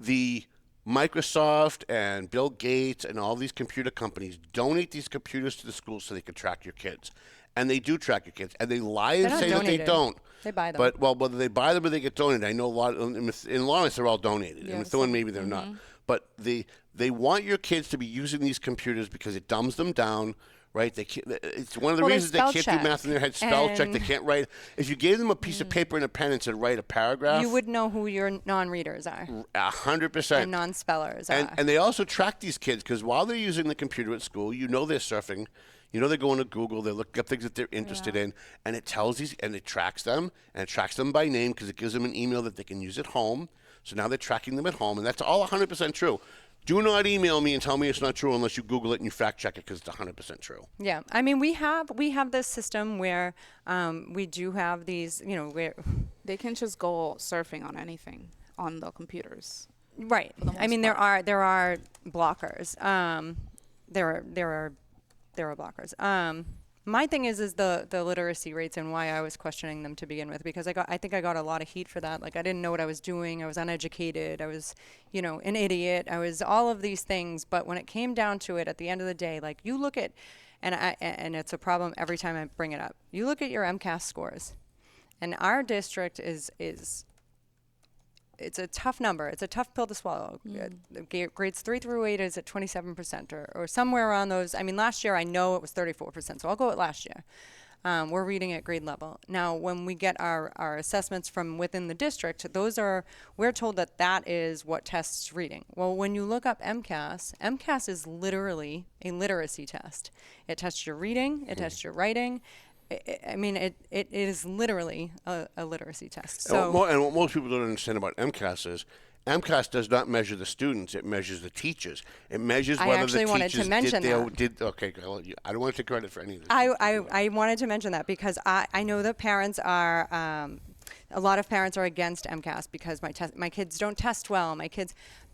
The Microsoft and Bill Gates and all these computer companies donate these computers to the schools so they can track your kids. And they do track your kids. And they lie and say that they don't. They buy them. But, well, whether they buy them or they get donated, I know a lot. In Lawrence, they're all donated. Yeah, in Methuen, maybe they're not. But they want your kids to be using these computers because it dumbs them down. Right, it's one of the reasons they can't do math in their head. Spell check, they can't write. If you gave them a piece of paper and a pen and said write a paragraph, you would know who your non-readers are. 100%. And non-spellers are. And they also track these kids because while they're using the computer at school, you know they're surfing, you know they're going to Google, they're looking up things that they're interested in, and it tells these, and it tracks them, and it tracks them by name because it gives them an email that they can use at home. So now they're tracking them at home, and that's all 100% true. Do not email me and tell me it's not true unless you Google it and you fact check it because it's 100% true. Yeah, I mean we have this system where we do have these, you know, where they can just go surfing on anything on the computers. Right. I mean there are blockers. There are blockers. My thing is the literacy rates and why I was questioning them to begin with, because I think I got a lot of heat for that. Like I didn't know what I was doing. I was uneducated. I was, you know, an idiot. I was all of these things. But when it came down to it, at the end of the day, like you look at, and it's a problem every time I bring it up. You look at your MCAS scores, and our district is it's a tough number. It's a tough pill to swallow. Grades 3 through 8 is at 27% or somewhere around those. I mean, last year I know it was 34%, so I'll go with last year. We're reading at grade level. Now, when we get our assessments from within the district, we're told that is what tests reading. Well, when you look up MCAS is literally a literacy test. It tests your reading, it tests your writing. I mean, it is literally a literacy test. So, and what most people don't understand about MCAS is MCAS does not measure the students; it measures the teachers. It measures whether the teachers did. Okay, I don't want to take credit for any of this. I wanted to mention that because I know that parents are. A lot of parents are against MCAS because my kids don't test well.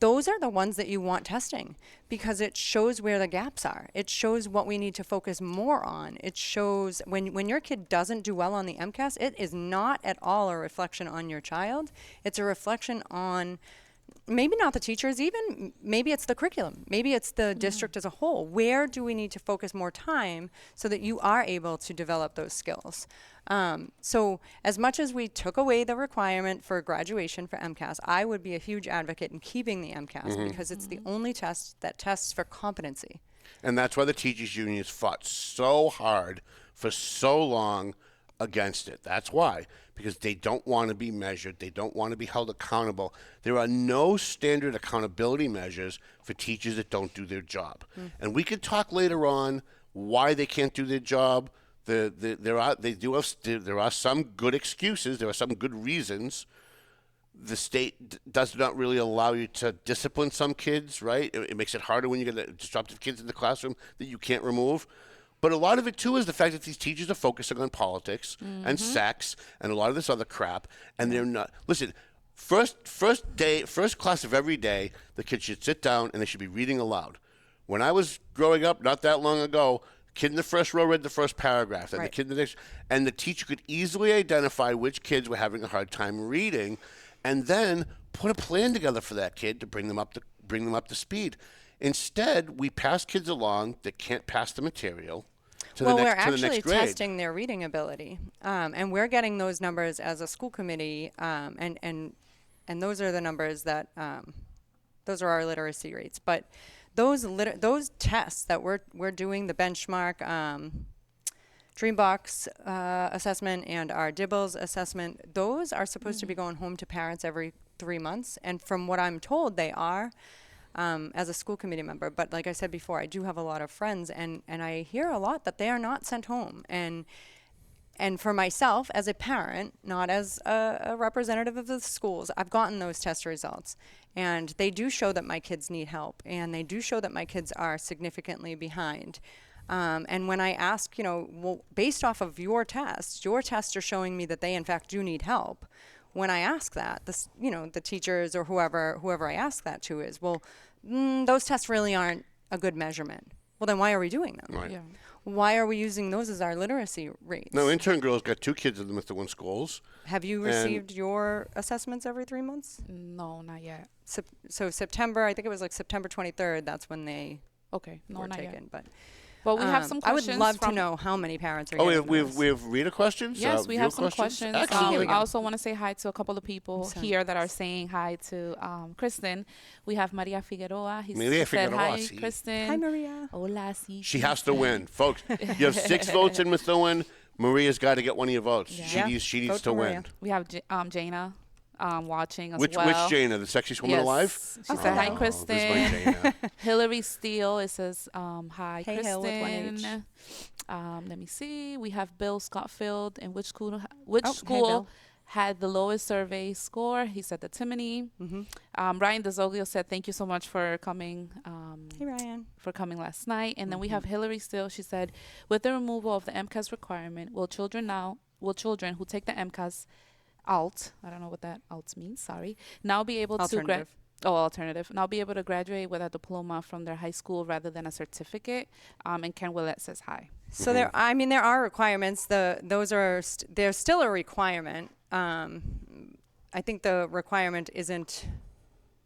Those are the ones that you want testing because it shows where the gaps are. It shows what we need to focus more on. It shows when your kid doesn't do well on the MCAS, it is not at all a reflection on your child. It's a reflection on maybe not the teachers, even maybe it's the curriculum. Maybe it's the district as a whole. Where do we need to focus more time so that you are able to develop those skills? So as much as we took away the requirement for graduation for MCAS, I would be a huge advocate in keeping the MCAS because it's the only test that tests for competency. And that's why the teachers unions fought so hard for so long against it. That's why, because they don't want to be measured. They don't want to be held accountable. There are no standard accountability measures for teachers that don't do their job. And we could talk later on why they can't do their job. There are some good excuses. There are some good reasons. The state does not really allow you to discipline some kids, right? It makes it harder when you get disruptive kids in the classroom that you can't remove. But a lot of it, too, is the fact that these teachers are focusing on politics and sex and a lot of this other crap, and they're not. Listen, first class of every day, the kids should sit down and they should be reading aloud. When I was growing up, not that long ago, kid in the first row read the first paragraph, and the kid in the next, and the teacher could easily identify which kids were having a hard time reading, and then put a plan together for that kid to bring them up to speed. Instead, we pass kids along that can't pass the material to the next grade. Well, we're actually testing their reading ability, and we're getting those numbers as a school committee, and those are the numbers that those are our literacy rates. But those tests that we're doing, the benchmark, Dreambox assessment and our Dibbles assessment, those are supposed to be going home to parents every 3 months, and from what I'm told, they are. As a school committee member, but like I said before, I do have a lot of friends, and I hear a lot that they are not sent home. And for myself, as a parent, not as a representative of the schools, I've gotten those test results, and they do show that my kids need help, and they do show that my kids are significantly behind. And when I ask, well, based off of your tests are showing me that they in fact do need help. When I ask that, the teachers or whoever I ask that to is, well, those tests really aren't a good measurement. Well, then why are we doing them? Right. Yeah. Why are we using those as our literacy rates? No, intern girl's got 2 kids in the Methuen schools. Have you received your assessments every 3 months? No, not yet. So September, I think it was like September 23rd, that's when they No, were not taken. yet. But Well, we have some I would questions. love to know how many parents are Oh, getting we those. have reader questions? Yes, we have viewer some questions. Excellent. I also want to say hi to a couple of people Sorry. here that are saying hi to Kristen. We have Maria Figueroa. He Maria said Figueroa, hi, sí. Kristen. Hi, Maria. Hola, sí. She has to win. Folks, you have 6 votes in Methuen. Maria's got to get one of your votes. Yeah. She needs Vote to for win. Maria. We have Jana watching as Which well. Jana? The sexiest woman Yes. alive? She said, hi, Oh, Kristen. this is my Jana. Hillary Steele, it says, hi, Hey, Kristen. Hill with one H. Let me see. We have Bill Scottfield. And which school Bill. had the lowest survey score? He said the Timony. Ryan DeZoglio said, thank you so much for coming. Hey, Ryan. For coming last night. And then we have Hillary Steele. She said, with the removal of the MCAS requirement, will children who take the MCAS alt, I don't know what that alt means, sorry, now be able Alternative. alternative. Now be able to graduate with a diploma from their high school rather than a certificate. And Ken Willett says hi. So there are requirements. There's still a requirement. I think the requirement isn't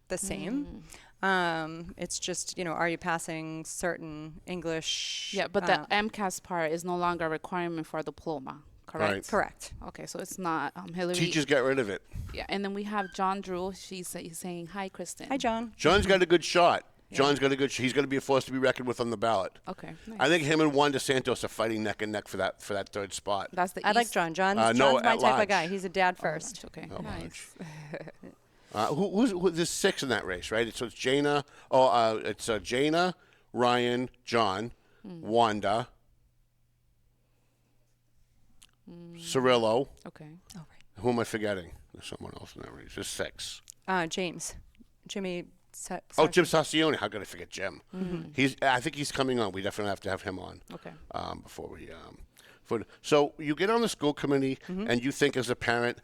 the same. It's just, are you passing certain English? Yeah, but the MCAS part is no longer a requirement for a diploma, correct? Right. Correct. Okay, so it's not Hillary. Teachers get rid of it. Yeah, and then we have John Drew. He's saying, hi, Kristen. Hi, John. John's got a good shot. John's got a good. He's going to be a force to be reckoned with on the ballot. Okay, nice. I think him and Juan DeSantos are fighting neck and neck for that 3rd spot. That's the I like East. John. John's no, my at type large. of guy. He's a dad first. Okay, Oh, nice. There's 6 in that race, right? So it's Jana. It's Jana, Ryan, John, Wanda, Cirillo. Okay. Oh, right. Who am I forgetting? There's someone else in that race. There's 6. Jimmy. Jim Sassione. How could I forget Jim? I think he's coming on. We definitely have to have him on. Okay. Before we. So you get on the school committee, and you think as a parent,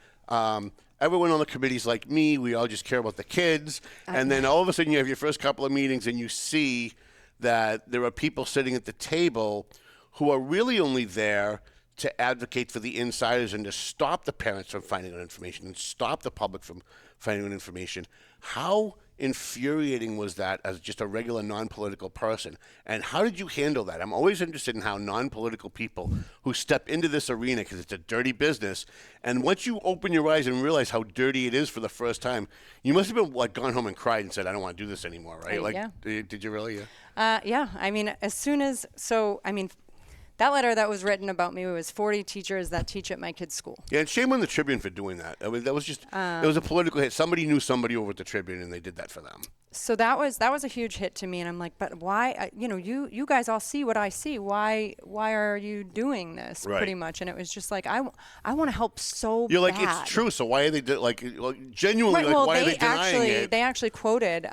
everyone on the committee's like me. We all just care about the kids, and then all of a sudden you have your first couple of meetings, and you see that there are people sitting at the table who are really only there to advocate for the insiders and to stop the parents from finding out information and stop the public from finding out information. How infuriating was that as just a regular non-political person? And how did you handle that? I'm always interested in how non-political people who step into this arena, because it's a dirty business, and once you open your eyes and realize how dirty it is for the first time, you must have been gone home and cried and said, I don't want to do this anymore, right? Yeah. Did you really? Yeah. I mean, that letter that was written about me was 40 teachers that teach at my kid's school. Yeah, and shame on the Tribune for doing that. I mean, that was just it was a political hit. Somebody knew somebody over at the Tribune, and they did that for them. So that was a huge hit to me, and I'm like, but why? You guys all see what I see. Why are you doing this? Right. Pretty much, and it was just like I want to help so You're like, bad. it's true. So why are they genuinely? Right, like, well, why are they denying it? They actually quoted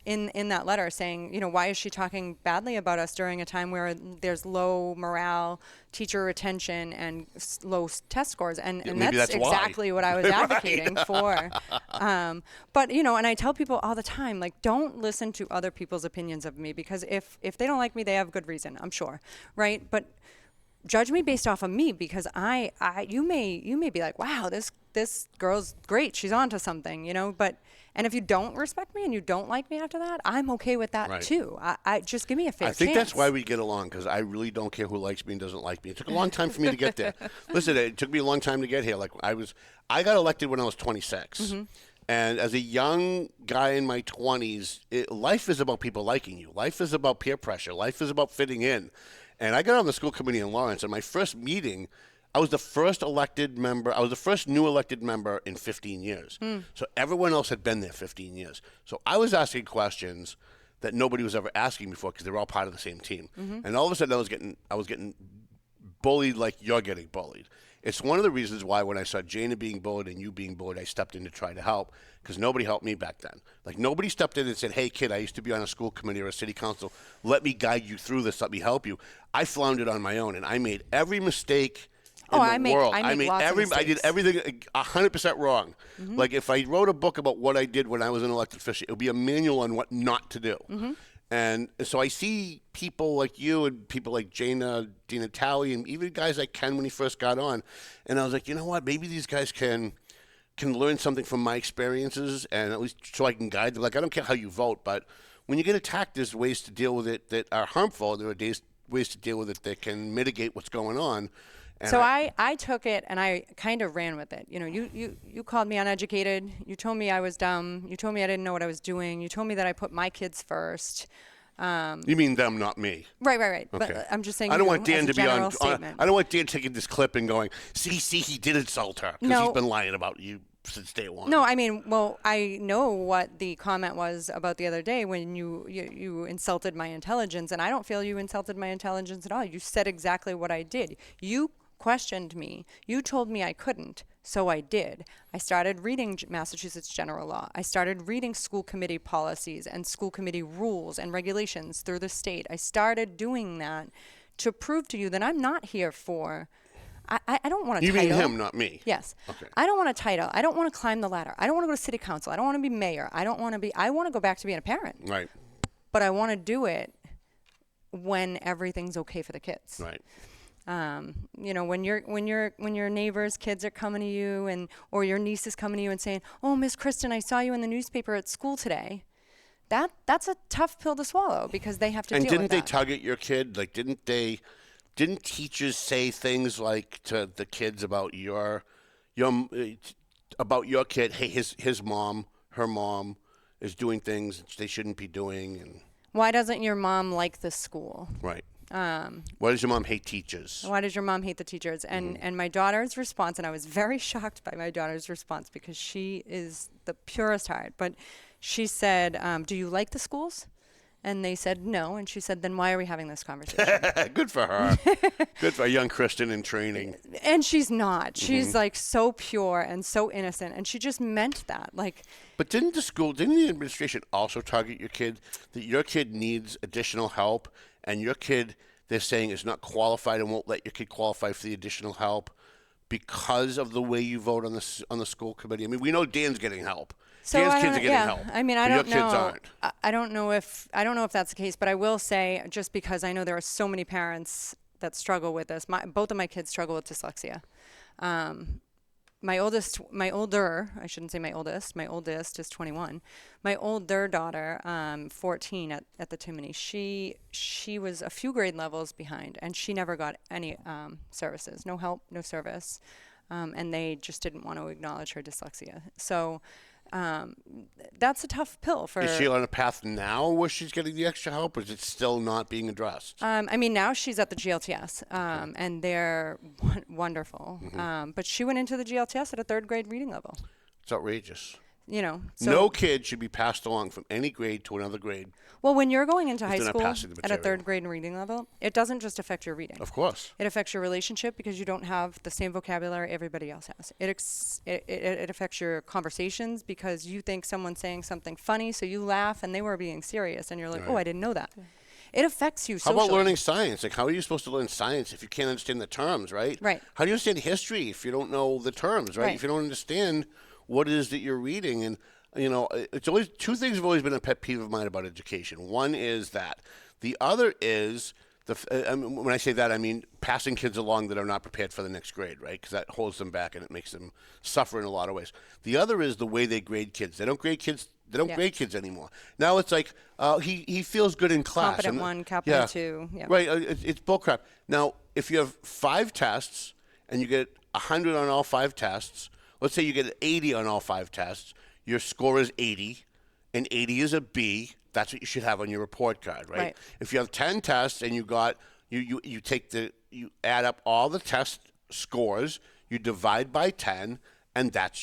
in that letter saying, why is she talking badly about us during a time where there's low morale, teacher retention, and low test scores? And that's exactly what I was advocating for. But and I tell people all the time, like, don't listen to other people's opinions of me, because if they don't like me, they have good reason, I'm sure, right? But judge me based off of me, because you may be like, wow, this girl's great, she's onto something, and if you don't respect me and you don't like me after that, I'm okay with that too. I just give me a fair chance. I think that's why we get along, because I really don't care who likes me and doesn't like me. It took a long time for me to get there. Listen, it took me a long time to get here. Like I got elected when I was 26. Mm-hmm. And as a young guy in my 20s, life is about people liking you. Life is about peer pressure. Life is about fitting in. And I got on the school committee in Lawrence, and my first meeting, I was the first elected member. I was the first new elected member in 15 years. So everyone else had been there 15 years. So I was asking questions that nobody was ever asking before, because they were all part of the same team. Mm-hmm. And all of a sudden, I was getting bullied like you're getting bullied. It's one of the reasons why when I saw Jana being bullied and you being bullied, I stepped in to try to help, because nobody helped me back then. Like, nobody stepped in and said, hey, kid, I used to be on a school committee or a city council. Let me guide you through this. Let me help you. I floundered on my own, and I made every mistake in the world. I did everything 100% wrong. Mm-hmm. Like, if I wrote a book about what I did when I was an elected official, it would be a manual on what not to do. Mm-hmm. And so I see people like you and people like Jana, Dina Talley, and even guys like Ken when he first got on. And I was like, you know what? Maybe these guys can learn something from my experiences, and at least so I can guide them. Like, I don't care how you vote, but when you get attacked, there's ways to deal with it that are harmful. There are ways to deal with it that can mitigate what's going on. And so I took it and I kind of ran with it. You called me uneducated. You told me I was dumb. You told me I didn't know what I was doing. You told me that I put my kids first. You mean them, not me. Right. Okay. But I'm just saying. I don't want Dan to be on. Statement. I don't want Dan taking this clip and going, see, he did insult her, because he's been lying about you since day one. No, I mean, well, I know what the comment was about the other day when you insulted my intelligence, and I don't feel you insulted my intelligence at all. You said exactly what I did. You questioned me. You told me I couldn't, so I did. I started reading Massachusetts general law. I started reading school committee policies and school committee rules and regulations through the state. I started doing that to prove to you that I'm not here for... I don't want a title. You mean him, not me? Yes. Okay. I don't want a title. I don't want to climb the ladder. I don't want to go to city council. I don't want to be mayor. I want to go back to being a parent. Right. But I want to do it when everything's okay for the kids. Right. When your neighbors' kids are coming to you or your niece is coming to you and saying, "Oh, Miss Kristen, I saw you in the newspaper at school today." That's a tough pill to swallow, because they have to deal with that. And didn't they tug at your kid? Like, didn't teachers say things like to the kids about your kid, hey, his mom, her mom is doing things they shouldn't be doing? And why doesn't your mom like the school? Right. Why does your mom hate teachers? Why does your mom hate the teachers? And my daughter's response, and I was very shocked by my daughter's response, because she is the purest heart, but she said, do you like the schools? And they said no, and she said, then why are we having this conversation? Good for her. Good for a young Kristen in training. And she's not. She's like so pure and so innocent, and she just meant that. Like. But didn't the administration also target your kid, that your kid needs additional help, and your kid, they're saying, is not qualified and won't let your kid qualify for the additional help because of the way you vote on the school committee? I mean, we know Dan's getting help. So Dan's kids are getting help. I mean, I don't know. Your kids aren't. I don't know if that's the case, but I will say, just because I know there are so many parents that struggle with this. Both of my kids struggle with dyslexia. My oldest is 21. My older daughter, 14 at the Timony, she was a few grade levels behind, and she never got any services, no help, no service, and they just didn't want to acknowledge her dyslexia. So That's a tough pill for. Is she on a path now where she's getting the extra help, or is it still not being addressed? I mean, now she's at the GLTS, and they're wonderful. But she went into the GLTS at a 3rd grade reading level. It's outrageous. You know, so, No kid should be passed along from any grade to another grade. well, when you're going into high they're not school passing the at a material. 3rd grade reading level, it doesn't just affect your reading. Of course. It affects your relationship because you don't have the same vocabulary everybody else has. It affects your conversations because you think someone's saying something funny, so you laugh, and they were being serious, and you're like, oh, I didn't know that. It affects you How socially. about learning science? Like, how are you supposed to learn science if you can't understand the terms, right? Right. How do you understand history if you don't know the terms, right? Right. If you don't understand what it is that you're reading. And, you know, it's always, 2 things have always been a pet peeve of mine about education. One is that. The other is, when I say that, I mean passing kids along that are not prepared for the next grade, right? Because that holds them back and it makes them suffer in a lot of ways. The other is the way they grade kids. They don't grade kids. They don't grade kids anymore. Now it's like he feels good in class. Competent 1, competent 2. Yeah. Right. It's bullcrap. Now, if you have 5 tests and you get 100 on all 5 tests, let's say you get 80 on all 5 tests, your score is 80, and 80 is a B. That's what you should have on your report card, right? If you have 10 tests and you got you add up all the test scores, you divide by 10, and that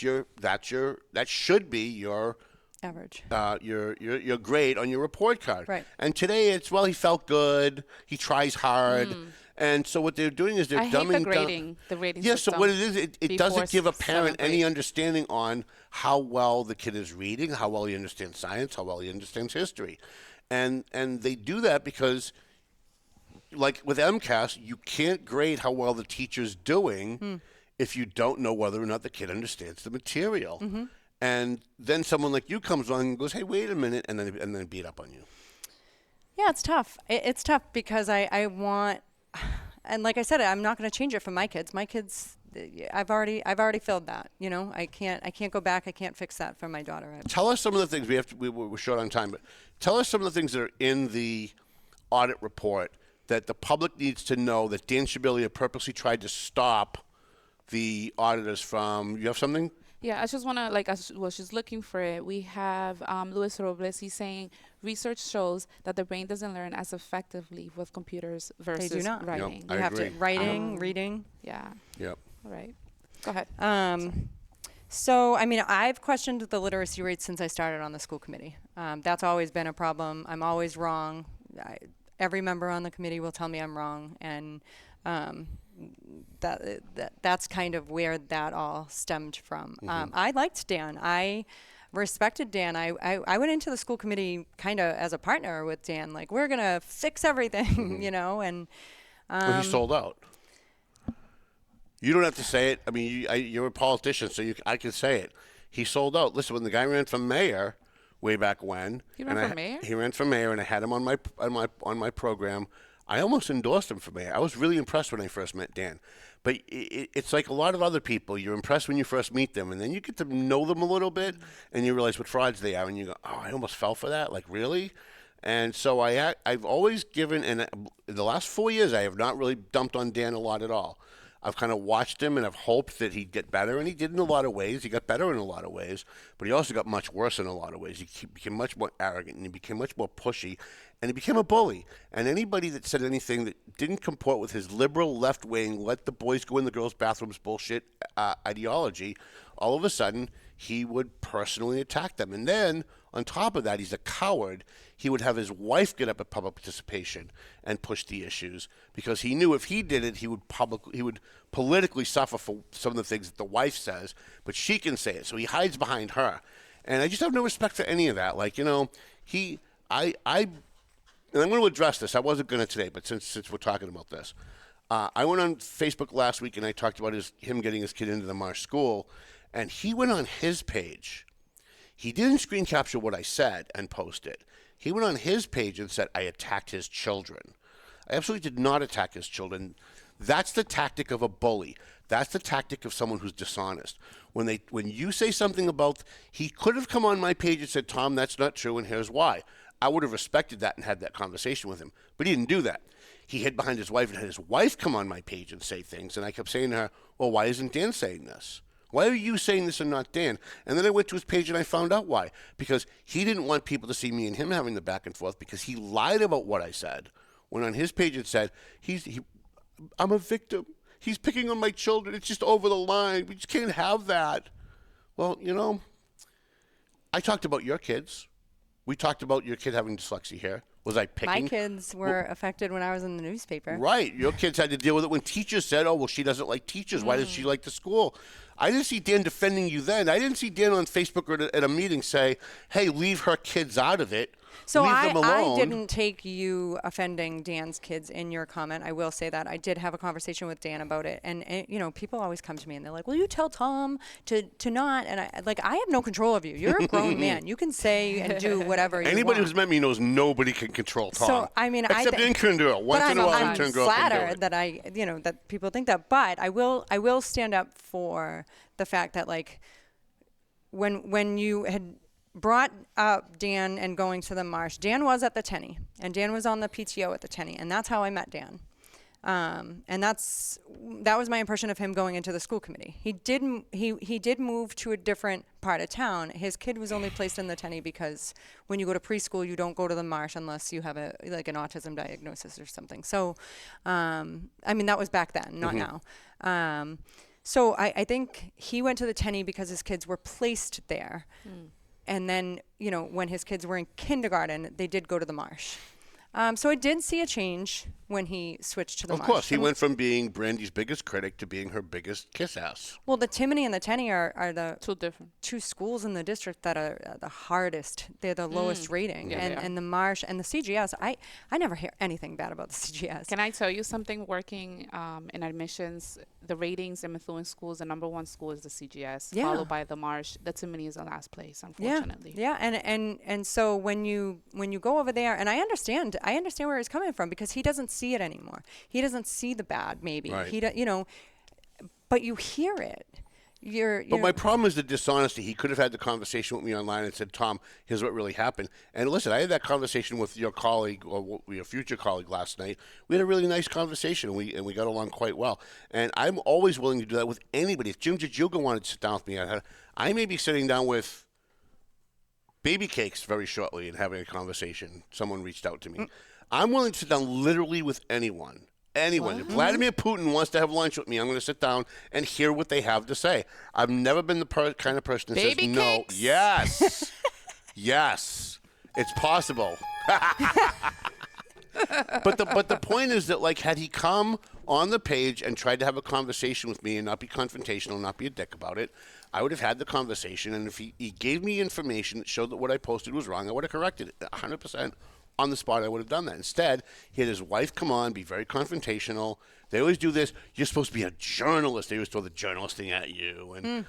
should be your average. Your grade on your report card. Right. And today it's, well, he felt good, he tries hard. And so what they're doing is they're dumbing down. The rating Yeah, system. so what it is, it doesn't give a parent 7th any grade. understanding on how well the kid is reading, how well he understands science, how well he understands history. And they do that because, like with MCAS, you can't grade how well the teacher's doing if you don't know whether or not the kid understands the material. And then someone like you comes along and goes, hey, wait a minute, and then beat up on you. Yeah, it's tough. It's tough because I want, and like I said, I'm not going to change it for my kids. My kids, I've already filled that. You know, I can't go back. I can't fix that for my daughter. Tell us some of the things we're short on time, but tell us some of the things that are in the audit report that the public needs to know that Dan Shabilia purposely tried to stop the auditors from. You have something? Yeah, I just want to, while she's looking for it, we have Luis Robles. He's saying research shows that the brain doesn't learn as effectively with computers versus They do not. writing. Yep, You have agree. to writing, reading. Yeah. Yep. All right. Go ahead. So, I mean, I've questioned the literacy rate since I started on the school committee. That's always been a problem. I'm always wrong. Every member on the committee will tell me I'm wrong, and that's kind of where that all stemmed from. I liked Dan. I respected Dan. I went into the school committee kind of as a partner with Dan. Like, we're going to fix everything, you know, and Well, he sold out. You don't have to say it. I mean, you're a politician, so I can say it. He sold out. Listen, when the guy ran for mayor way back when, He ran for mayor? He ran for mayor, and I had him on my program. I almost endorsed him for mayor. I was really impressed when I first met Dan. But it's like a lot of other people. You're impressed when you first meet them, and then you get to know them a little bit, and you realize what frauds they are, and you go, oh, I almost fell for that? Like, really? And so I've always given, and in the last 4 years, I have not really dumped on Dan a lot at all. I've kind of watched him and I've hoped that he'd get better, and he did in a lot of ways. He got better in a lot of ways, but he also got much worse in a lot of ways. He became much more arrogant, and he became much more pushy, and he became a bully. And anybody that said anything that didn't comport with his liberal left-wing, let the boys go in the girls' bathrooms bullshit ideology, all of a sudden he would personally attack them. And then, on top of that, he's a coward. He would have his wife get up at public participation and push the issues because he knew if he did it, he would politically suffer for some of the things that the wife says, but she can say it. So he hides behind her. And I just have no respect for any of that. Like, you know, and I'm going to address this. I wasn't going to today, but since we're talking about this, I went on Facebook last week and I talked about him getting his kid into the March school, and he went on his page. He didn't screen capture what I said and post it. He went on his page and said, I attacked his children. I absolutely did not attack his children. That's the tactic of a bully. That's the tactic of someone who's dishonest. When you say something about, he could have come on my page and said, Tom, that's not true, and here's why. I would have respected that and had that conversation with him. But he didn't do that. He hid behind his wife and had his wife come on my page and say things. And I kept saying to her, well, why isn't Dan saying this? Why are you saying this and not Dan? And then I went to his page and I found out why. Because he didn't want people to see me and him having the back and forth because he lied about what I said. When on his page it said, I'm a victim. He's picking on my children. It's just over the line. We just can't have that. Well, I talked about your kids. We talked about your kid having dyslexia here. Was I picking? My kids were affected when I was in the newspaper. Right. Your kids had to deal with it when teachers said, oh, well, she doesn't like teachers. Why does she like the school? I didn't see Dan defending you then. I didn't see Dan on Facebook or at a meeting say, hey, leave her kids out of it. So leave them alone. I didn't take you offending Dan's kids in your comment. I will say that. I did have a conversation with Dan about it. And people always come to me and they're like, will you tell Tom to not? And I have no control of you. You're a grown man. You can say and do whatever you want. Anybody who's met me knows nobody can control Tom. So, I mean, except intern girl. Once in a while, intern girl can do it. That that people think that. But I will stand up for the fact that, like, when you had brought up Dan and going to the marsh, Dan was at the Tenny, and Dan was on the PTO at the Tenny, and that's how I met Dan. And that was my impression of him going into the school committee. He did move to a different part of town. His kid was only placed in the Tenny because when you go to preschool, you don't go to the marsh unless you have an autism diagnosis or something. So, that was back then, not now. So I think he went to the Tenny because his kids were placed there. And then, when his kids were in kindergarten, they did go to the marsh. So I did see a change when he switched to the marsh. Of course, he went from being Brandy's biggest critic to being her biggest kiss ass. Well, the Timony and the Tenny are the two schools in the district that are the hardest. They're the lowest rating. And the marsh and the CGS, I never hear anything bad about the CGS. Can I tell you something? Working in admissions, the ratings in Methuen schools, the number one school is the CGS, followed by the marsh. The Timony is the last place, unfortunately. Yeah, and so when you go over there, and I understand where he's coming from because he doesn't see it anymore. He doesn't see the bad, maybe. Right. But you hear it. But my problem is the dishonesty. He could have had the conversation with me online and said, Tom, here's what really happened. And listen, I had that conversation with your colleague or your future colleague last night. We had a really nice conversation, and we got along quite well. And I'm always willing to do that with anybody. If Jim Jajuga wanted to sit down with me, I may be sitting down with Baby Cakes very shortly and having a conversation. Someone reached out to me. I'm willing to sit down literally with anyone. If Vladimir Putin wants to have lunch with me, I'm going to sit down and hear what they have to say. I've never been the kind of person that Baby says no. cakes? Yes. Yes. It's possible. But the point is that, like, had he come on the page and tried to have a conversation with me and not be confrontational, not be a dick about it, I would have had the conversation. And if he gave me information that showed that what I posted was wrong, I would have corrected it 100%. On the spot, I would have done that. Instead, he had his wife come on, be very confrontational. They always do this. You're supposed to be a journalist. They always throw the journalist thing at you. And,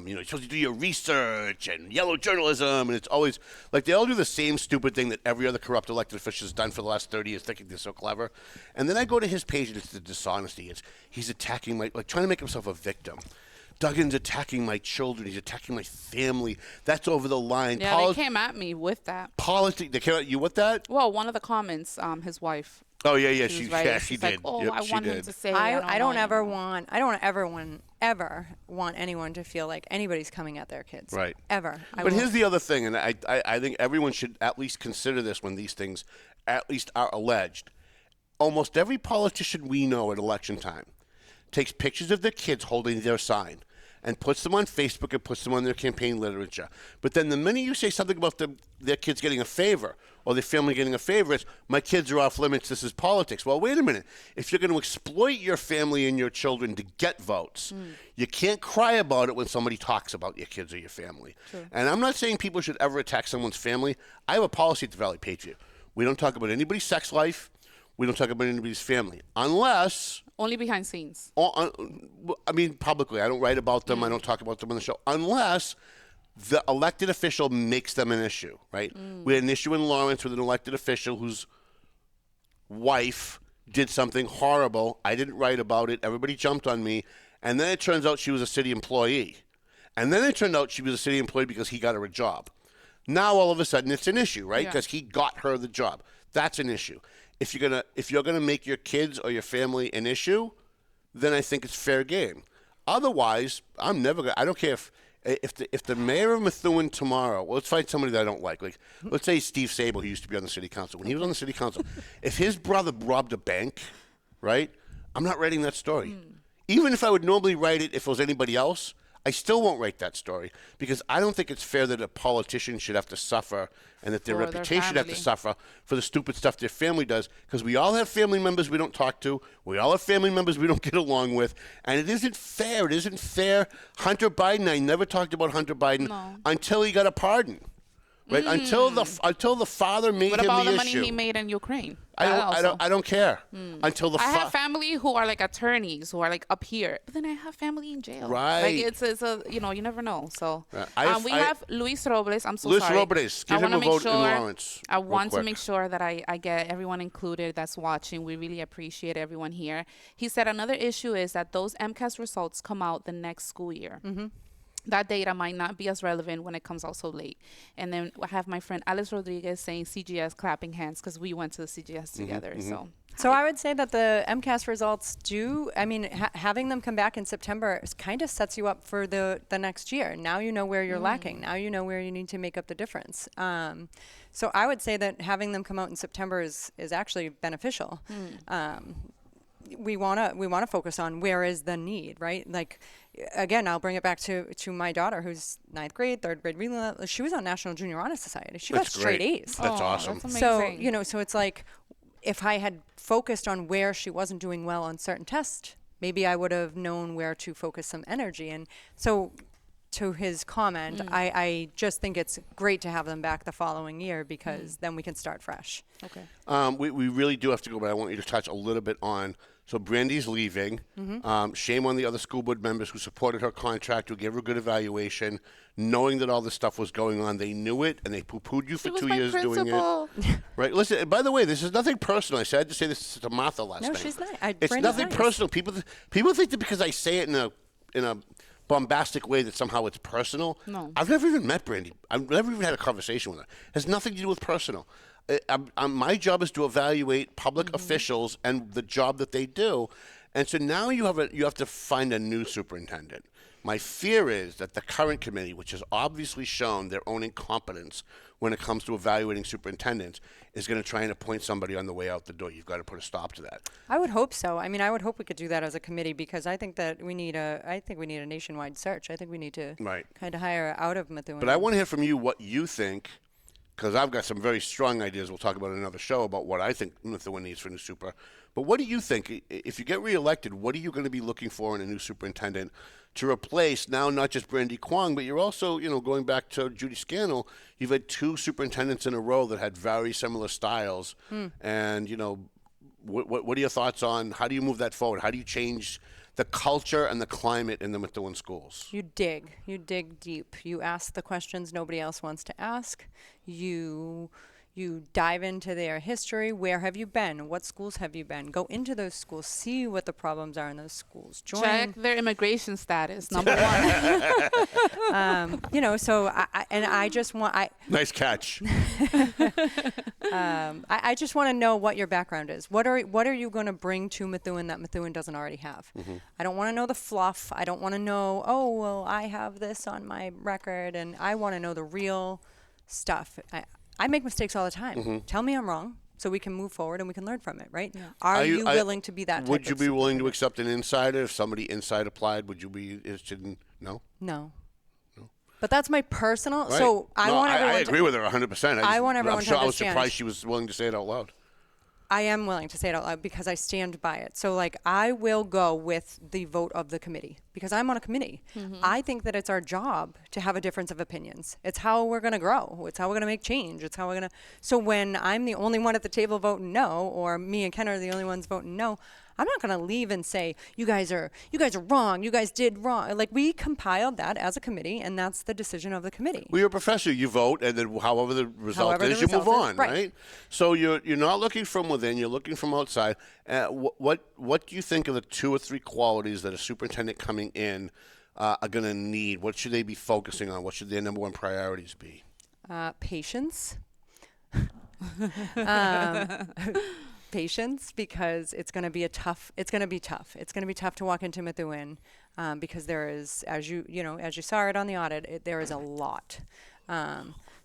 you're supposed to do your research and yellow journalism. And it's always, like, they all do the same stupid thing that every other corrupt elected official has done for the last 30 years, thinking they're so clever. And then I go to his page, and it's the dishonesty. He's attacking trying to make himself a victim. Duggan's attacking my children. He's attacking my family. That's over the line. Yeah, they came at me with that. They came at you with that? Well, one of the comments, his wife. Oh, yeah, she did. Like, I want him to say. I don't ever want anyone to feel like anybody's coming at their kids. Right. Ever. But here's the other thing, and I think everyone should at least consider this when these things at least are alleged. Almost every politician we know at election time takes pictures of their kids holding their sign and puts them on Facebook and puts them on their campaign literature. But then the minute you say something about their kids getting a favor or their family getting a favor, it's, my kids are off limits, this is politics. Well, wait a minute. If you're going to exploit your family and your children to get votes, you can't cry about it when somebody talks about your kids or your family. True. And I'm not saying people should ever attack someone's family. I have a policy at the Valley Patriot. We don't talk about anybody's sex life. We don't talk about anybody's family. Unless... Only behind scenes. Publicly. I don't write about them. I don't talk about them on the show. Unless the elected official makes them an issue, right? We had an issue in Lawrence with an elected official whose wife did something horrible. I didn't write about it. Everybody jumped on me. And then it turns out she was a city employee. And then it turned out she was a city employee because he got her a job. Now, all of a sudden, it's an issue, right? Because he got her the job. That's an issue. If you're gonna make your kids or your family an issue, then I think it's fair game. Otherwise, I'm never going to, I don't care if the mayor of Methuen tomorrow, well, let's find somebody that I don't like. Like, let's say Steve Sable, who used to be on the city council. When he was on the city council, if his brother robbed a bank, right, I'm not writing that story. Even if I would normally write it if it was anybody else, I still won't write that story because I don't think it's fair that a politician should have to suffer and that their For their reputation should have to family. suffer for the stupid stuff their family does, because we all have family members we don't talk to. We all have family members we don't get along with. And it isn't fair. It isn't fair. Hunter Biden, I never talked about Hunter Biden until he got a pardon. Right? Until the father made What him about the the issue. money he made in Ukraine? I don't care. Until the I have family who are like attorneys who are like up here, but then I have family in jail. Right. Like it's a you never know. So we I- have Luis Robles. I'm so Luis sorry. Robles, give I him wanna a make vote in sure- Lawrence. I real want to quick. make sure that I get everyone included that's watching. We really appreciate everyone here. He said another issue is that those MCAS results come out the next school year. That data might not be as relevant when it comes out so late. And then I have my friend Alice Rodriguez saying CGS clapping hands because we went to the CGS together. So I would say that the MCAS results having them come back in September kind of sets you up for the next year. Now you know where you're lacking. Now you know where you need to make up the difference. So I would say that having them come out in September is actually beneficial. We wanna focus on where is the need, right? Like, again, I'll bring it back to my daughter who's 9th grade, 3rd grade reading. She was on National Junior Honor Society. She got straight A's. That's awesome. That's So, amazing. so it's like if I had focused on where she wasn't doing well on certain tests, maybe I would have known where to focus some energy. And so to his comment, I just think it's great to have them back the following year because then we can start fresh. Okay. We really do have to go, but I want you to touch a little bit on. So Brandy's leaving. Shame on the other school board members who supported her contract, who gave her a good evaluation, knowing that all this stuff was going on. They knew it, and they poo-pooed you for She was 2 my years doing principal. it. Right. Listen, and by the way, this is nothing personal. I had to say this to Martha last No, night. she's not. It's Brandy's nothing nice. personal. People think that because I say it in a bombastic way that somehow it's personal. No. I've never even met Brandy. I've never even had a conversation with her. It has nothing to do with personal. My job is to evaluate public officials and the job that they do. And so now you have to find a new superintendent. My fear is that the current committee, which has obviously shown their own incompetence when it comes to evaluating superintendents, is going to try and appoint somebody on the way out the door. You've got to put a stop to that. I would hope so. I mean, I would hope we could do that as a committee because I think that we need a nationwide search. I think we need to kind of hire out of Methuen. But I want to hear from you what you think, because I've got some very strong ideas. We'll talk about in another show about what I think Methuen needs for a new super. But what do you think? If you get reelected, what are you going to be looking for in a new superintendent to replace now not just Brandy Kwong, but you're also, going back to Judy Scannell, you've had 2 superintendents in a row that had very similar styles. And, what are your thoughts on how do you move that forward? How do you change the culture and the climate in the Methuen schools? You dig deep. You ask the questions nobody else wants to ask. You dive into their history. Where have you been? What schools have you been? Go into those schools. See what the problems are in those schools. Check their immigration status, number 1. So I just want Nice catch. I just want to know what your background is. What are you going to bring to Methuen that Methuen doesn't already have? I don't want to know the fluff. I don't want to know, I have this on my record, and I want to know the real stuff. I make mistakes all the time. Tell me I'm wrong so we can move forward and we can learn from it, right? Yeah. Are you willing to be that type Would you of be willing to accept an insider if somebody inside applied? Would you be interested in no? No. But that's my personal. Right. So I want everyone. I agree with her 100%. I want everyone to I was understand. surprised she was willing to say it out loud. I am willing to say it out loud because I stand by it. So, I will go with the vote of the committee because I'm on a committee. I think that it's our job to have a difference of opinions. It's how we're going to grow. It's how we're going to make change. It's how we're going to. So when I'm the only one at the table voting no, or me and Ken are the only ones voting no, I'm not going to leave and say, you guys are wrong. You guys did wrong. We compiled that as a committee, and that's the decision of the committee. Well, you're a professor. You vote, and then however the result is, you move on, right? So you're not looking from within. You're looking from outside. What do you think are the 2 or 3 qualities that a superintendent coming in are going to need? What should they be focusing on? What should their number 1 priorities be? Patience. patience because it's going to be tough. It's going to be tough to walk into Methuen because there is, as you saw it on the audit, there is a lot.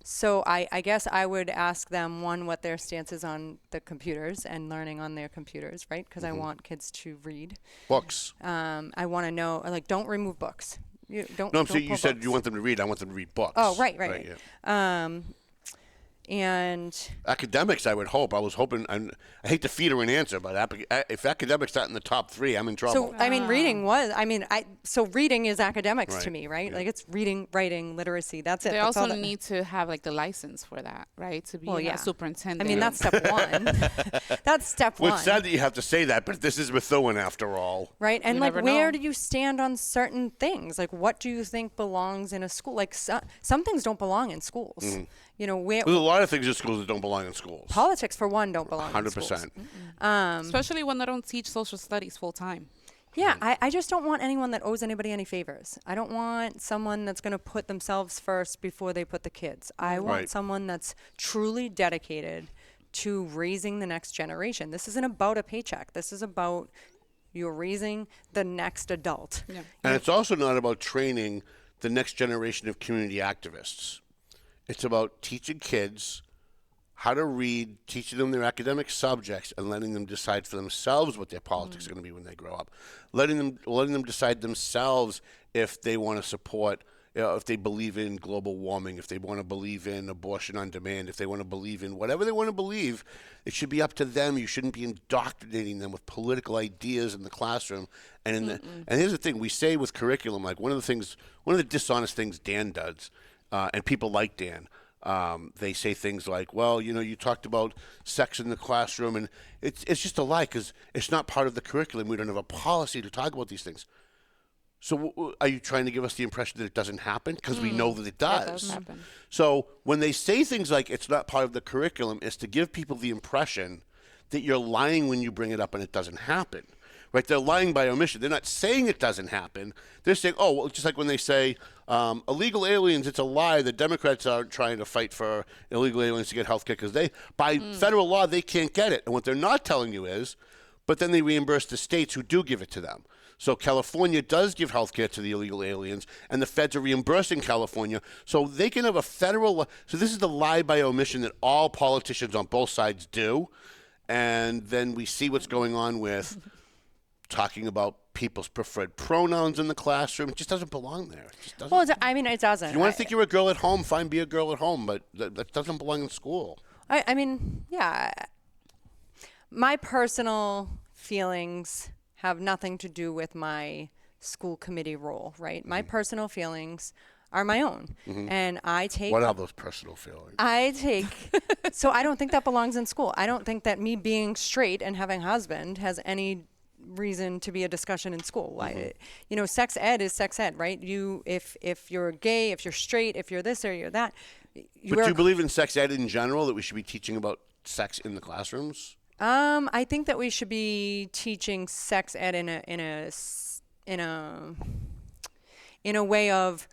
So I guess I would ask them, one, what their stance is on the computers and learning on their computers, right? Because I want kids to read. Books. I want to know, like, don't remove books. You said you want them to read. I want them to read books. Oh, right. Yeah. And academics, I would hope. I was hoping. I hate to feed her an answer, but if academics not in the top 3, I'm in trouble. So I mean, reading is academics to me, right? Yeah. Like it's reading, writing, literacy. That's it. They That's also need to have like the license for that, right? To be a superintendent. I mean, that's step one. That's step one. Well, it's sad that you have to say that, but this is Methuen after all. Right. And like, where do you stand on certain things? Like, what do you think belongs in a school? Like, some things don't belong in schools. Mm-hmm. There's a lot of things in schools that don't belong in schools. Politics, for one, don't belong 100%. in schools. 100%. Especially when they don't teach social studies full time. Yeah, I just don't want anyone that owes anybody any favors. I don't want someone that's going to put themselves first before they put the kids. I want someone that's truly dedicated to raising the next generation. This isn't about a paycheck. This is about you're raising the next adult. Yeah. And it's also not about training the next generation of community activists. It's about teaching kids how to read, teaching them their academic subjects, and letting them decide for themselves what their politics are going to be when they grow up. Letting them decide themselves if they want to support, if they believe in global warming, if they want to believe in abortion on demand, if they want to believe in whatever they want to believe. It should be up to them. You shouldn't be indoctrinating them with political ideas in the classroom. And and here's the thing: we say with curriculum, like one of the dishonest things Dan does. And people like Dan, they say things like, well, you talked about sex in the classroom, and it's just a lie because it's not part of the curriculum. We don't have a policy to talk about these things. So are you trying to give us the impression that it doesn't happen? Because we know that it does. It does happen. So when they say things like it's not part of the curriculum, it's to give people the impression that you're lying when you bring it up and it doesn't happen. Right, they're lying by omission. They're not saying it doesn't happen. They're saying, oh, well, just like when they say illegal aliens, it's a lie. The Democrats aren't trying to fight for illegal aliens to get health care because by federal law, they can't get it. And what they're not telling you is, but then they reimburse the states who do give it to them. So California does give health care to the illegal aliens, and the feds are reimbursing California. So they can have a federal. So this is the lie by omission that all politicians on both sides do. And then we see what's going on with talking about people's preferred pronouns in the classroom. It just doesn't belong there. It just doesn't. Well, it doesn't. If you want to think you're a girl at home, fine, be a girl at home, but that doesn't belong in school. My personal feelings have nothing to do with my school committee role, right? My personal feelings are my own. And I take... What are those personal feelings? So I don't think that belongs in school. I don't think that me being straight and having a husband has any reason to be a discussion in school. Sex ed is sex ed, right? If you're gay, if you're straight, if you're this or you're that. But do you believe in sex ed in general, that we should be teaching about sex in the classrooms? I think that we should be teaching sex ed in a way of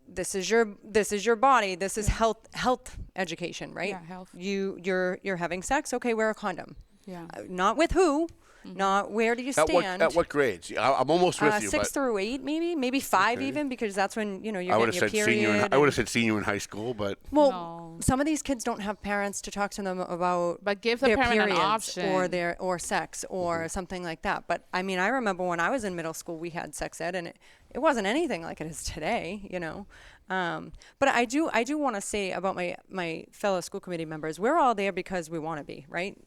this is your body, this is health education, right? Yeah, health. You're having sex, okay, wear a condom. Yeah. Not with who, not where do you stand. At what grades? I'm almost with you. 6 through 8, maybe 5 even, because that's when you're getting your period. I would have said senior in high school, but some of these kids don't have parents to talk to them about. But give the their parent periods an option, or sex or something like that. But I mean, I remember when I was in middle school, we had sex ed, and it wasn't anything like it is today, But I do want to say about my fellow school committee members, we're all there because we want to be, right?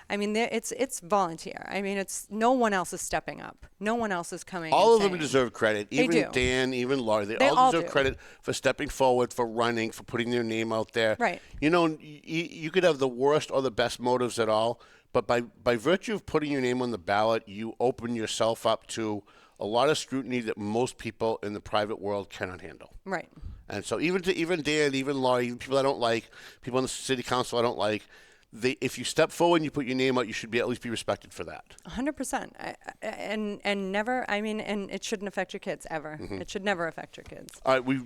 I mean, it's volunteer. I mean, no one else is stepping up. No one else is coming. All of them deserve credit. Even do. Dan, even Laurie, they all deserve credit for stepping forward, for running, for putting their name out there. Right. You could have the worst or the best motives at all, but by virtue of putting your name on the ballot, you open yourself up to a lot of scrutiny that most people in the private world cannot handle. Right. And so even Dan, even Laurie, even people I don't like, people on the city council I don't like, if you step forward and you put your name out, you should at least be respected for that. 100%. And never, and it shouldn't affect your kids ever. It should never affect your kids. All right, we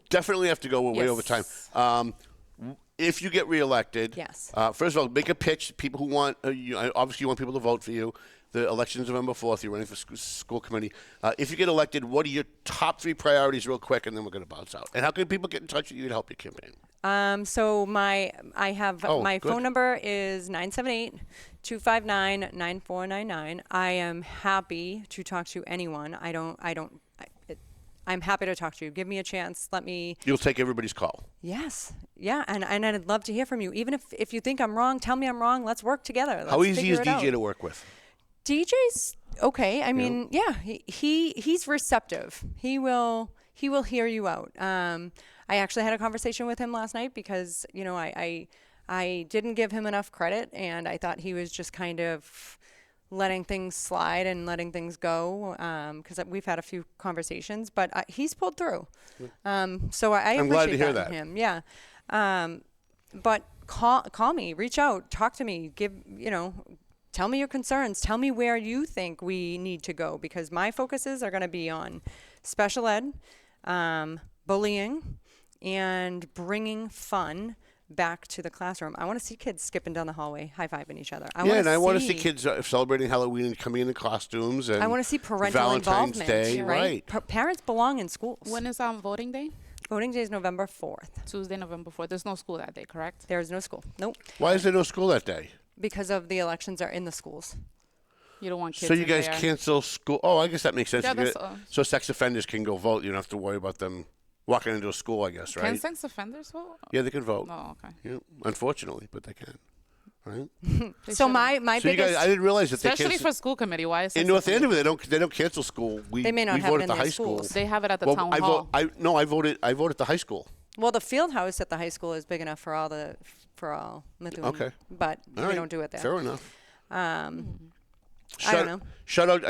definitely have to go. We're way over time. if you get reelected, Yes. First of all, make a pitch. People who want, obviously, you want people to vote for you. The election's November 4th. You're running for school committee. If you get elected, what are your top 3 priorities, real quick, and then we're going to bounce out. And how can people get in touch with you to help your campaign? So my good. phone number is 978-259-9499. I am happy to talk to anyone. I'm happy to talk to you. Give me a chance. You'll take everybody's call. Yes. Yeah. And I'd love to hear from you. Even if you think I'm wrong, tell me I'm wrong. Let's work together. Let's How easy is figure it DJ out. to work with? DJ's okay. I mean, yeah, he's receptive. He will hear you out. I actually had a conversation with him last night because, I didn't give him enough credit, and I thought he was just kind of letting things slide and letting things go, because we've had a few conversations, but he's pulled through. So I I'm appreciate glad to hear that that. in him. Yeah. But call me, reach out, talk to me, tell me your concerns. Tell me where you think we need to go, because my focuses are going to be on special ed, bullying, and bringing fun back to the classroom. I want to see kids skipping down the hallway, high-fiving each other. I want to see kids celebrating Halloween and coming in costumes. And I want to see parental Valentine's involvement. Day, right. Parents belong in schools. When is voting day? Voting day is November 4th. Tuesday, November 4th. There's no school that day, correct? There is no school. Nope. Why is there no school that day? Because of the elections are in the schools. You don't want kids. So you in guys there. cancel school? Oh, I guess that makes sense. Yeah, So sex offenders can go vote. You don't have to worry about them walking into a school, I guess, right? Can sex offenders vote? Yeah, they can vote. Oh, okay. Yeah, unfortunately, but they can. Right. So my So you biggest, guys, I didn't realize that Especially they for cancel school committee. Why is in sex North offenders- Andover. They don't cancel school. They may not we have vote it at the in their high school. schools. They have it at the Well, town I hall. vote. I vote at the high school. well, the field house at the high school is big enough for all Methuen. Okay. But All we right. don't do it there. Fair enough. I don't know. Shout out.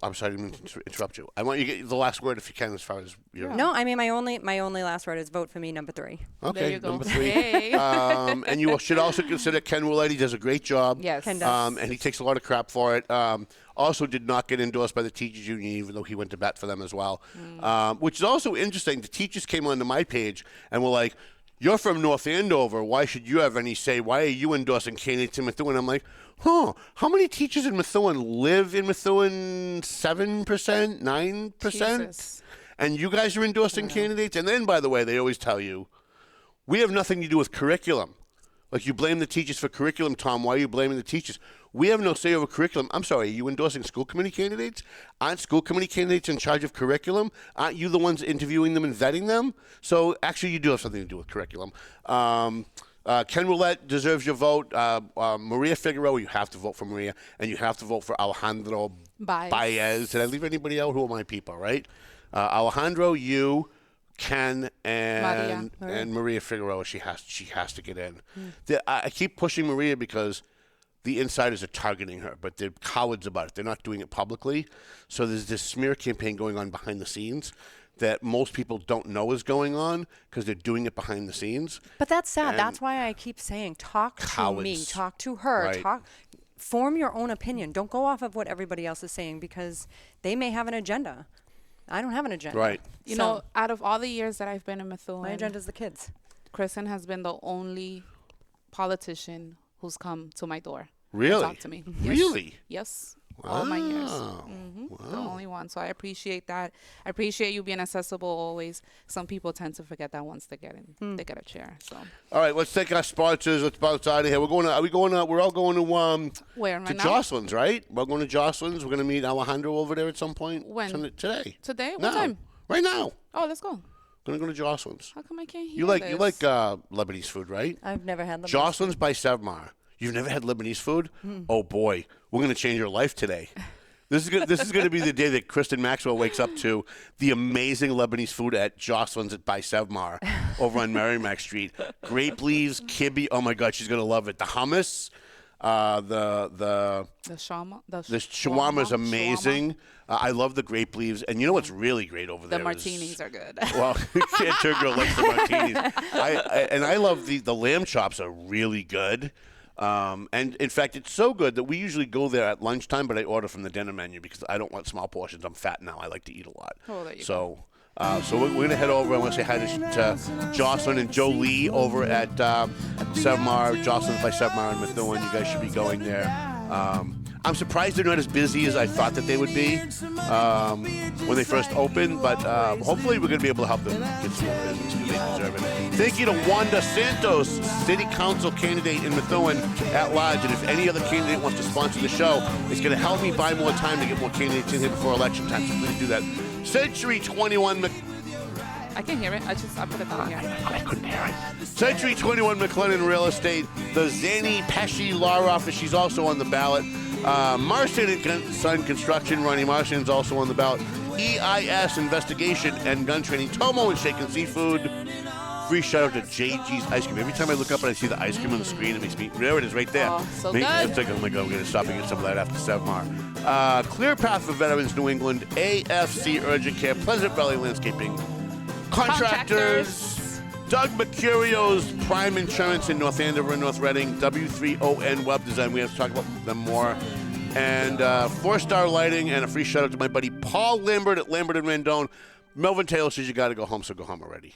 I'm sorry, I didn't mean to interrupt you. I want you to get the last word if you can, as far as your. No, I mean my only last word is vote for me, number 3. Okay, There you go. number 3. Hey. And you should also consider Ken Roulette. He does a great job. Yes. Ken does. And he takes a lot of crap for it. Also did not get endorsed by the teachers union, even though he went to bat for them as well. Which is also interesting. The teachers came onto my page and were like, "You're from North Andover. Why should you have any say? Why are you endorsing candidates in Methuen?" I'm like, how many teachers in Methuen live in Methuen? 7%? 9%? Jesus. And you guys are endorsing candidates? And then, by the way, they always tell you, we have nothing to do with curriculum. Like, you blame the teachers for curriculum, Tom. Why are you blaming the teachers? We have no say over curriculum. I'm sorry, are you endorsing school committee candidates? Aren't school committee candidates in charge of curriculum? Aren't you the ones interviewing them and vetting them? So, actually, you do have something to do with curriculum. Ken Roulette deserves your vote. Maria Figueroa, you have to vote for Maria. And you have to vote for Alejandro Baez. Did I leave anybody out? Who are my people, right? Alejandro, you, Ken, and Maria Figueroa. She has to get in. I keep pushing Maria because the insiders are targeting her, but they're cowards about it. They're not doing it publicly. So there's this smear campaign going on behind the scenes that most people don't know is going on because they're doing it behind the scenes. But that's sad. And That's why I keep saying, talk to me, cowards. talk to her, Right. form your own opinion. Don't go off of what everybody else is saying, because they may have an agenda. I don't have an agenda. Right. You know, out of all the years that I've been in Methuen, My agenda is the kids. Kristen has been the only politician who's come to my door. Really? And talk to me. Yes. Really? Yes. All my years. Wow. The only one. So I appreciate that. I appreciate you being accessible always. Some people tend to forget that once they get in, they get a chair. So. All right, let's take our sponsors. Let's bounce out of here. We're all going to Where to right now? Jocelyn's, right? We're going to Jocelyn's. We're going to meet Alejandro over there at some point. When? Today. Today? What Now. time? Right now. Oh, let's go. Going to go to Jocelyn's. How come I can't hear You like this? Lebanese food, right? I've never had them. Jocelyn's by Sevmar. You've never had Lebanese food? Oh boy, we're going to change your life today. This is going to be the day that Kristen Maxwell wakes up to the amazing Lebanese food at Jocelyn's by Sevmar over on Merrimack Street. Grape leaves, kibbe. Oh my God, she's going to love it. The hummus, the shawarma is amazing. I love the grape leaves, and you know what's really great over there? The martinis are good. Well, Can't Girl likes the martinis. I love the lamb chops are really good. And in fact, it's so good that we usually go there at lunchtime, but I order from the dinner menu because I don't want small portions. I'm fat now. I like to eat a lot. Oh, there you so, So we're going to head over. I want to say hi to Jocelyn and Joe Lee over at Sevmar. Jocelyn by Sevmar and Methuen. You guys should be going there. I'm surprised they're not as busy as I thought that they would be when they first opened, but hopefully we're going to be able to help them get some more business because they deserve it. Thank you to Wanda Santos, City Council candidate in Methuen at large, and if any other candidate wants to sponsor the show, it's going to help me buy more time to get more candidates in here before election time, so please do that. Century 21 I can hear it. I put it down here. I couldn't hear it. Century 21 McLennan Real Estate, the Zanny Pesci Law Office, she's also on the ballot. Marcin and Son Construction, Ronnie Marcin's also on the ballot. EIS Investigation and Gun Training, Tomo and Shaken Seafood. Free shout out to JG's Ice Cream. Every time I look up and I see the ice cream on the screen, it makes me, there it is right there. Oh, so It's good. like, oh my God, we're going to stop and get some of that after Sevmar. Clear Path for Veterans New England, AFC Urgent Care, Pleasant Valley Landscaping, Contractors, Doug Mercurio's Prime Insurance in North Andover and North Reading, W3ON Web Design. We have to talk about them more. And 4-Star Lighting, and a free shout out to my buddy Paul Lambert at Lambert and Rendon. Melvin Taylor says you got to go home, so go home already.